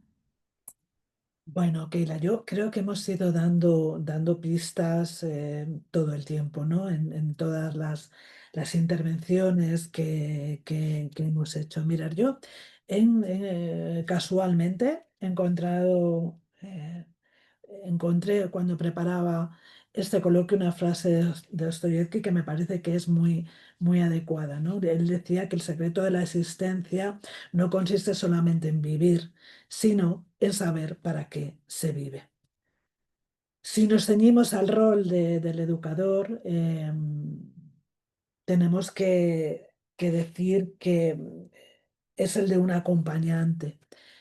Bueno, Keila, yo creo que hemos ido dando pistas todo el tiempo, ¿no? En todas las intervenciones que hemos hecho. Mirar, yo casualmente he encontré cuando preparaba este coloquio una frase de Dostoyevsky que me parece que es muy adecuada, ¿no? Él decía que el secreto de la existencia no consiste solamente en vivir, sino en saber para qué se vive. Si nos ceñimos al rol del educador, tenemos que decir que es el de un acompañante.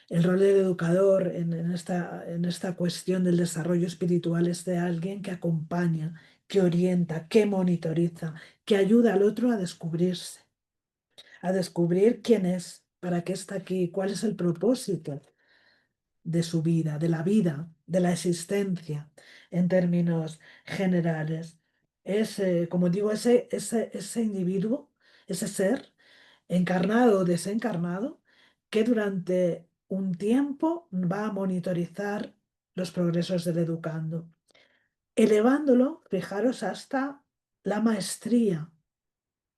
El rol del educador en esta cuestión del desarrollo espiritual es de alguien que acompaña, que orienta, que monitoriza, que ayuda al otro a descubrirse, a descubrir quién es, para qué está aquí, cuál es el propósito de su vida, de la vida, de la existencia, en términos generales. Es, como digo, ese individuo, ese ser, encarnado o desencarnado, que durante un tiempo va a monitorizar los progresos del educando, elevándolo, fijaros, hasta la maestría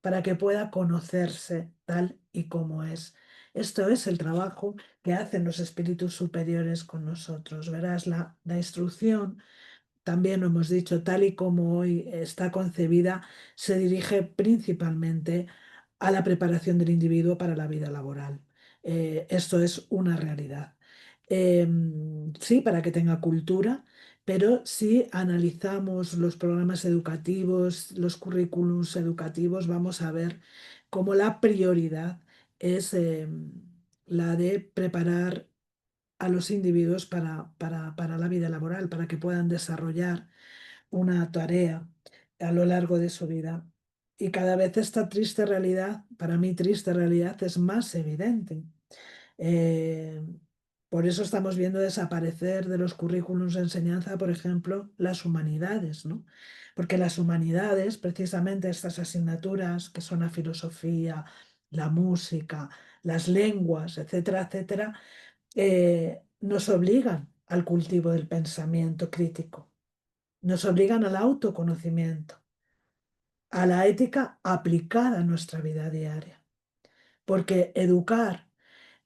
para que pueda conocerse tal y como es. Esto es el trabajo que hacen los espíritus superiores con nosotros. Verás, la instrucción, también lo hemos dicho, tal y como hoy está concebida, se dirige principalmente a la preparación del individuo para la vida laboral. Esto es una realidad. Sí, para que tenga cultura, pero si analizamos los programas educativos, los currículums educativos, vamos a ver cómo la prioridad es la de preparar a los individuos para la vida laboral, para que puedan desarrollar una tarea a lo largo de su vida. Y cada vez esta triste realidad, para mí triste realidad, es más evidente. Eh, por eso estamos viendo desaparecer de los currículums de enseñanza, por ejemplo, las humanidades, ¿no? Porque las humanidades, precisamente estas asignaturas que son la filosofía, la música, las lenguas, etcétera, etcétera, nos obligan al cultivo del pensamiento crítico, nos obligan al autoconocimiento, a la ética aplicada a nuestra vida diaria. Porque educar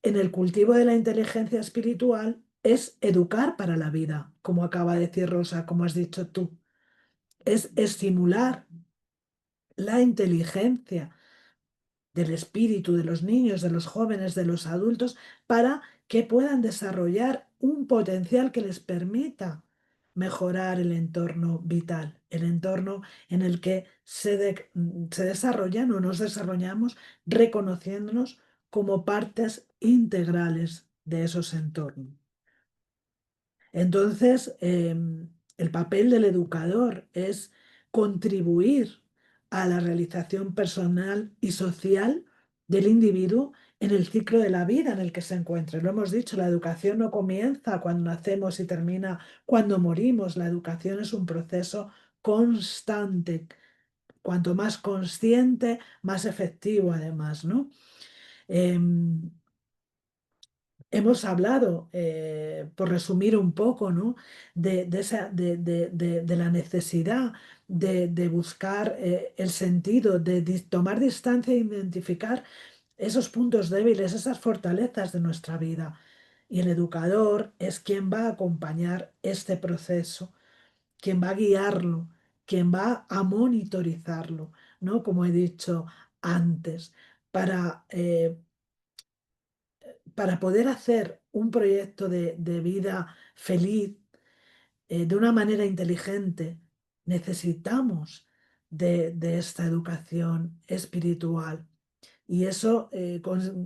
en el cultivo de la inteligencia espiritual es educar para la vida, como acaba de decir Rosa, como has dicho tú. Es estimular la inteligencia del espíritu de los niños, de los jóvenes, de los adultos, para que puedan desarrollar un potencial que les permita mejorar el entorno vital, el entorno en el que se desarrollan o nos desarrollamos reconociéndonos como partes integrales de esos entornos. Entonces, el papel del educador es contribuir a la realización personal y social del individuo en el ciclo de la vida en el que se encuentre. Lo hemos dicho, la educación no comienza cuando nacemos y termina cuando morimos. La educación es un proceso constante. Cuanto más consciente, más efectivo además, ¿no? Em, Hemos hablado, por resumir un poco, ¿no? de la necesidad de buscar el sentido, tomar distancia e identificar esos puntos débiles, esas fortalezas de nuestra vida. Y el educador es quien va a acompañar este proceso, quien va a guiarlo, quien va a monitorizarlo, ¿no? Como he dicho antes, para para poder hacer un proyecto de vida feliz de una manera inteligente, necesitamos de esta educación espiritual. Y eso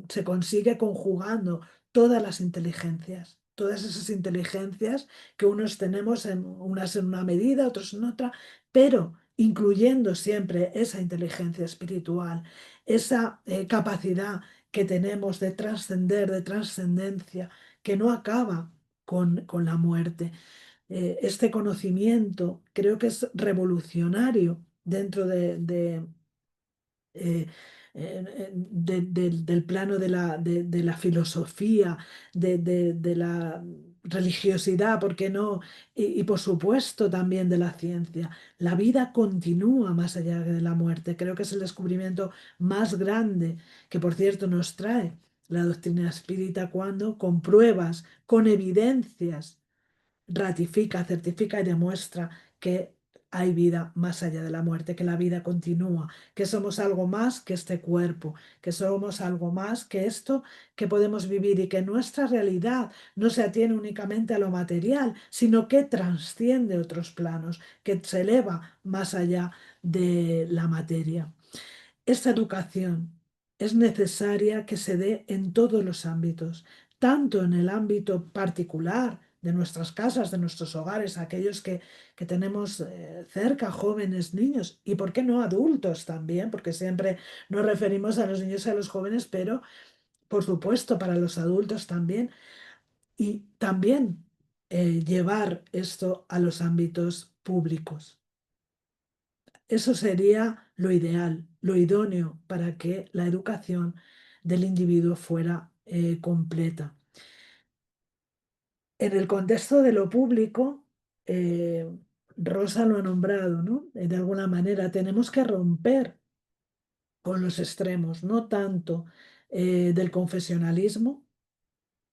se consigue conjugando todas las inteligencias, todas esas inteligencias que unos tenemos, unas en una medida, otros en otra, pero incluyendo siempre esa inteligencia espiritual, esa capacidad que tenemos de trascender, de trascendencia, que no acaba con la muerte. Este conocimiento creo que es revolucionario dentro eh, del plano de la filosofía, de la religiosidad, ¿por qué no? Y por supuesto también de la ciencia. La vida continúa más allá de la muerte. Creo que es el descubrimiento más grande que, por cierto, nos trae la doctrina espírita cuando con pruebas, con evidencias, ratifica, certifica y demuestra que hay vida más allá de la muerte, que la vida continúa, que somos algo más que este cuerpo, que somos algo más que esto que podemos vivir y que nuestra realidad no se atiene únicamente a lo material, sino que trasciende otros planos, que se eleva más allá de la materia. Esta educación es necesaria que se dé en todos los ámbitos, tanto en el ámbito particular de nuestras casas, de nuestros hogares, aquellos que tenemos cerca, jóvenes, niños, y por qué no adultos también, porque siempre nos referimos a los niños y a los jóvenes, pero por supuesto para los adultos también, y también llevar esto a los ámbitos públicos. Eso sería lo ideal, lo idóneo para que la educación del individuo fuera completa. En el contexto de lo público, eh, Rosa lo ha nombrado, ¿no? De alguna manera tenemos que romper con los extremos, no tanto del confesionalismo.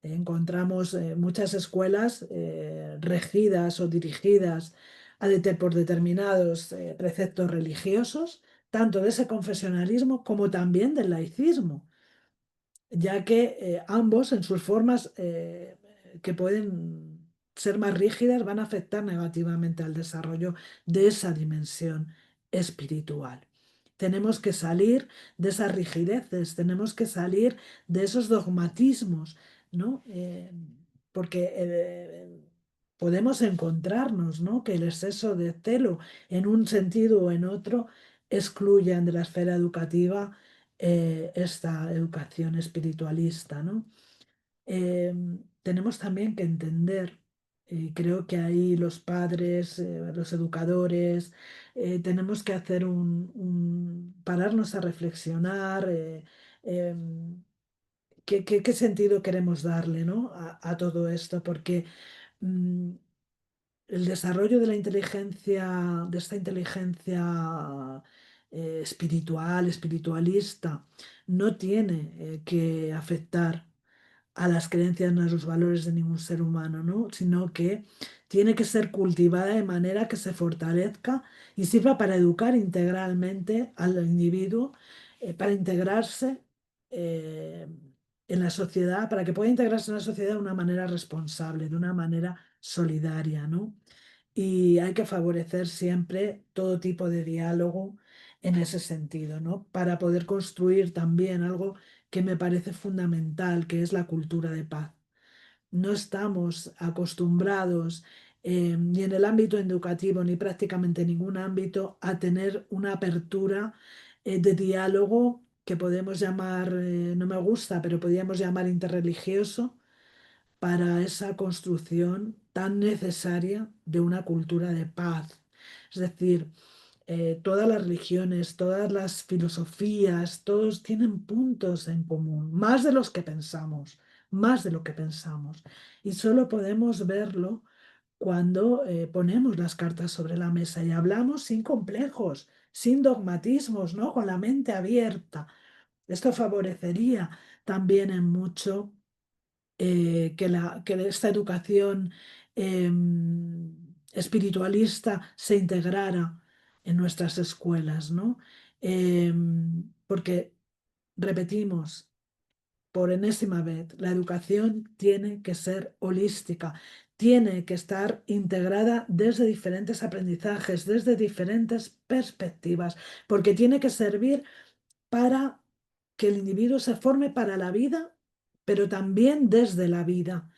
Encontramos muchas escuelas regidas o dirigidas por determinados preceptos religiosos, tanto de ese confesionalismo como también del laicismo, ya que ambos en sus formas que pueden ser más rígidas van a afectar negativamente al desarrollo de esa dimensión espiritual. Tenemos que salir de esas rigideces, tenemos que salir de esos dogmatismos, ¿no? Porque podemos encontrarnos, ¿no? Que el exceso de celo en un sentido o en otro excluyan de la esfera educativa esta educación espiritualista, ¿no? Eh, Tenemos también que entender, creo que ahí los padres, los educadores, tenemos que hacer pararnos a reflexionar qué sentido queremos darle, ¿no? a todo esto, porque mm, el desarrollo de la inteligencia, de esta inteligencia espiritual, espiritualista, no tiene que afectar a las creencias ni a los valores de ningún ser humano, ¿no? Sino que tiene que ser cultivada de manera que se fortalezca y sirva para educar integralmente al individuo, para integrarse eh, en la sociedad, para que pueda integrarse en la sociedad de una manera responsable, de una manera solidaria, ¿no? Y hay que favorecer siempre todo tipo de diálogo en ese sentido, ¿no? Para poder construir también algo que me parece fundamental, que es la cultura de paz. No estamos acostumbrados ni en el ámbito educativo ni prácticamente en ningún ámbito a tener una apertura de diálogo que podemos llamar, no me gusta, pero podríamos llamar interreligioso para esa construcción tan necesaria de una cultura de paz. Es decir, todas las religiones, todas las filosofías, todos tienen puntos en común, más de los que pensamos, más de lo que pensamos. Y solo podemos verlo cuando ponemos las cartas sobre la mesa y hablamos sin complejos, sin dogmatismos, ¿no? Con la mente abierta. Esto favorecería también en mucho que esta educación espiritualista se integrara en nuestras escuelas, ¿no? Porque, repetimos, por enésima vez, la educación tiene que ser holística, tiene que estar integrada desde diferentes aprendizajes, desde diferentes perspectivas, porque tiene que servir para que el individuo se forme para la vida, pero también desde la vida,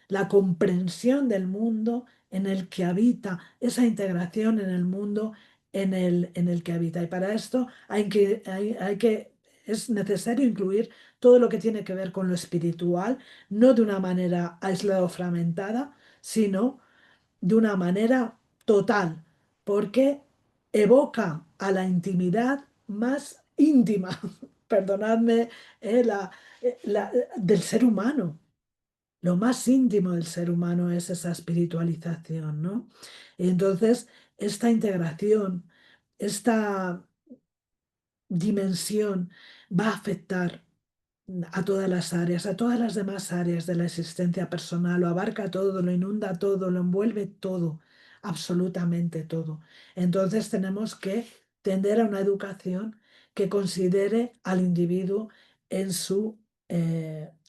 la comprensión del mundo en el que habita, esa integración en el mundo en el que habita. Y para esto es necesario incluir todo lo que tiene que ver con lo espiritual, no de una manera aislada o fragmentada, sino de una manera total, porque evoca a la intimidad más íntima, perdonadme, del ser humano. Lo más íntimo del ser humano es esa espiritualización, ¿no? Y entonces, esta integración, esta dimensión va a afectar a todas las áreas, a todas las demás áreas de la existencia personal, lo abarca todo, lo inunda todo, lo envuelve todo, absolutamente todo. Entonces tenemos que tender a una educación que considere al individuo en su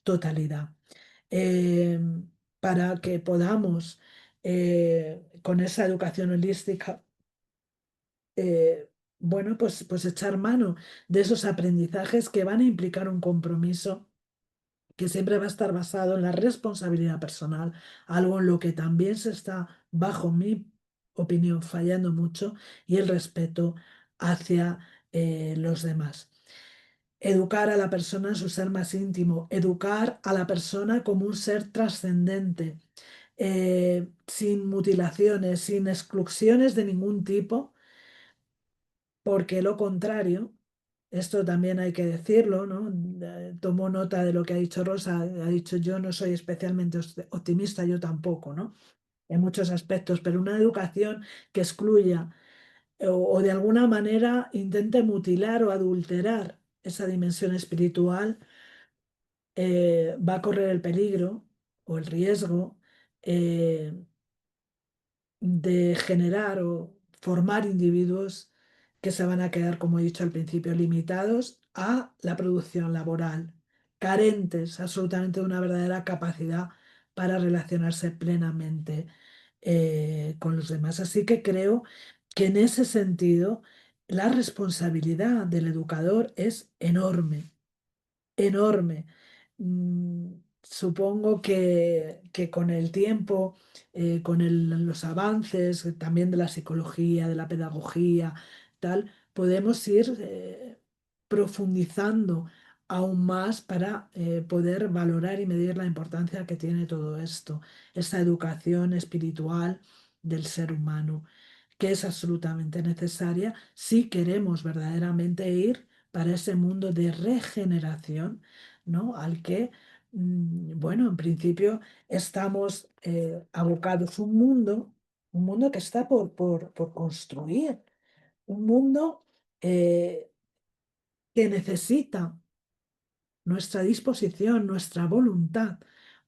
totalidad. Eh, para que podamos, con esa educación holística, bueno, pues echar mano de esos aprendizajes que van a implicar un compromiso que siempre va a estar basado en la responsabilidad personal, algo en lo que también se está, bajo mi opinión, fallando mucho, y el respeto hacia los demás. Educar a la persona en su ser más íntimo, educar a la persona como un ser trascendente, sin mutilaciones, sin exclusiones de ningún tipo, porque lo contrario, esto también hay que decirlo, ¿no? Tomo nota de lo que ha dicho Rosa, ha dicho yo no soy especialmente optimista, yo tampoco, ¿no? En muchos aspectos, pero una educación que excluya o de alguna manera intente mutilar o adulterar esa dimensión espiritual, va a correr el peligro o el riesgo eh, de generar o formar individuos que se van a quedar, como he dicho al principio, limitados a la producción laboral, carentes absolutamente de una verdadera capacidad para relacionarse plenamente con los demás. Así que creo que en ese sentido la responsabilidad del educador es enorme, enorme. Supongo que con el tiempo, con los avances también de la psicología, de la pedagogía, tal, podemos ir profundizando aún más para poder valorar y medir la importancia que tiene todo esto, esta educación espiritual del ser humano, que es absolutamente necesaria si queremos verdaderamente ir para ese mundo de regeneración, ¿no? Al que, bueno, en principio estamos abocados un mundo que está por construir, un mundo eh, que necesita nuestra disposición, nuestra voluntad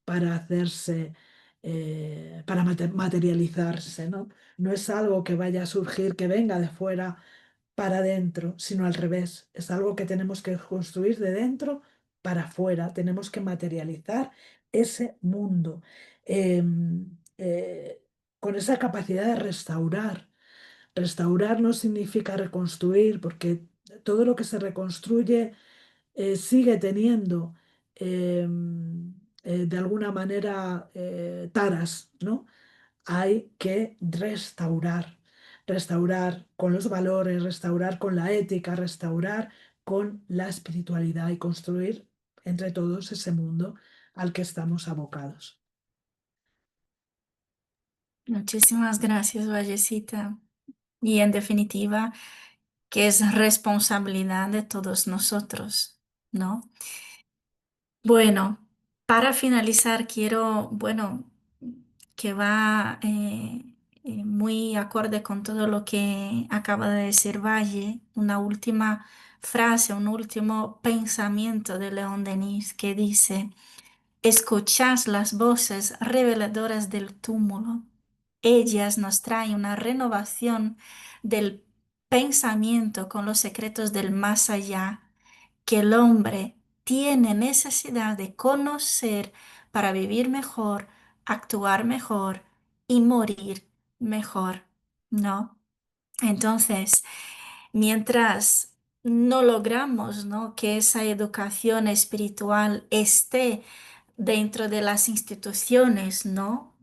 para hacerse, para materializarse, ¿no? No es algo que vaya a surgir, que venga de fuera para adentro, sino al revés. Es algo que tenemos que construir de dentro para afuera, tenemos que materializar ese mundo em, eh, con esa capacidad de restaurar. Restaurar no significa reconstruir, porque todo lo que se reconstruye sigue teniendo de alguna manera taras, ¿no? Hay que restaurar, restaurar con los valores, restaurar con la ética, restaurar con la espiritualidad y construir entre todos ese mundo al que estamos abocados. Muchísimas gracias, Vallecita. Y en definitiva, que es responsabilidad de todos nosotros, ¿no? Bueno, para finalizar, quiero, bueno, que va muy acorde con todo lo que acaba de decir Valle, una última frase, un último pensamiento de León Denis que dice: escuchad las voces reveladoras del túmulo. Ellas nos traen una renovación del pensamiento con los secretos del más allá que el hombre tiene necesidad de conocer para vivir mejor, actuar mejor y morir mejor, ¿no? Entonces, mientras no logramos, ¿no?, que esa educación espiritual esté dentro de las instituciones, ¿no?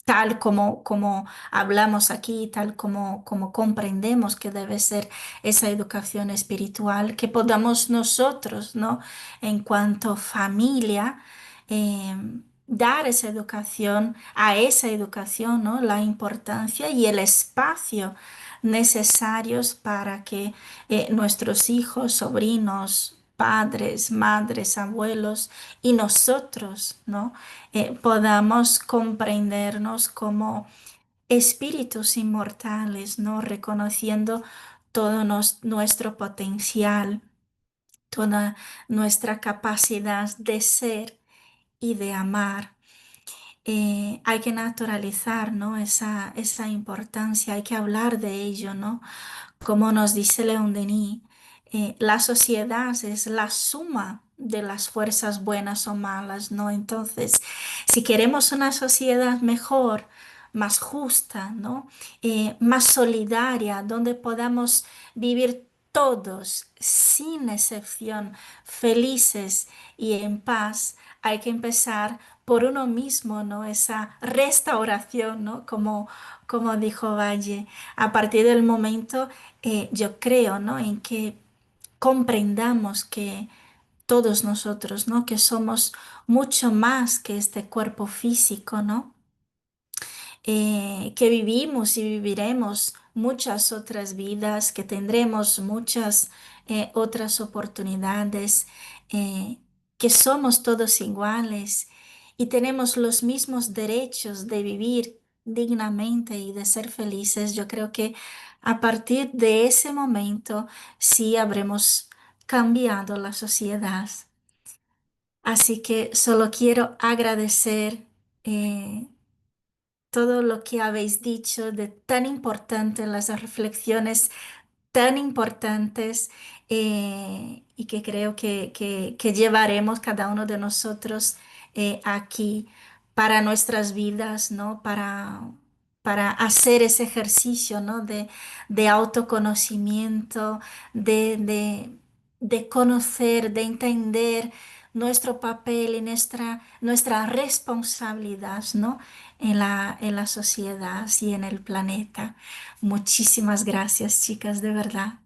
Tal como hablamos aquí, tal como comprendemos que debe ser esa educación espiritual, que podamos nosotros, ¿no?, en cuanto familia, eh, dar esa educación, a esa educación, ¿no?, la importancia y el espacio necesarios para que nuestros hijos, sobrinos, padres, madres, abuelos y nosotros, ¿no?, podamos comprendernos como espíritus inmortales, ¿no?, reconociendo todo nuestro potencial, toda nuestra capacidad de ser y de amar. Hay que naturalizar, ¿no?, esa importancia, hay que hablar de ello, ¿no? Como nos dice León Denis, la sociedad es la suma de las fuerzas buenas o malas, ¿no? Entonces, si queremos una sociedad mejor, más justa, ¿no?, más solidaria, donde podamos vivir todos, sin excepción, felices y en paz, hay que empezar por uno mismo, ¿no? Esa restauración, ¿no? Como dijo Valle, a partir del momento, yo creo, ¿no?, en que comprendamos que todos nosotros, ¿no?, que somos mucho más que este cuerpo físico, ¿no?, que vivimos y viviremos muchas otras vidas, que tendremos muchas otras oportunidades, eh, que somos todos iguales y tenemos los mismos derechos de vivir dignamente y de ser felices. Yo creo que a partir de ese momento sí habremos cambiado la sociedad. Así que solo quiero agradecer eh, todo lo que habéis dicho de tan importante, las reflexiones tan importantes, y que creo que llevaremos cada uno de nosotros aquí para nuestras vidas, ¿no? Para hacer ese ejercicio, ¿no?, de autoconocimiento, de conocer, de entender nuestro papel y nuestra responsabilidad, ¿no?, en la sociedad y en el planeta. Muchísimas gracias, chicas, de verdad.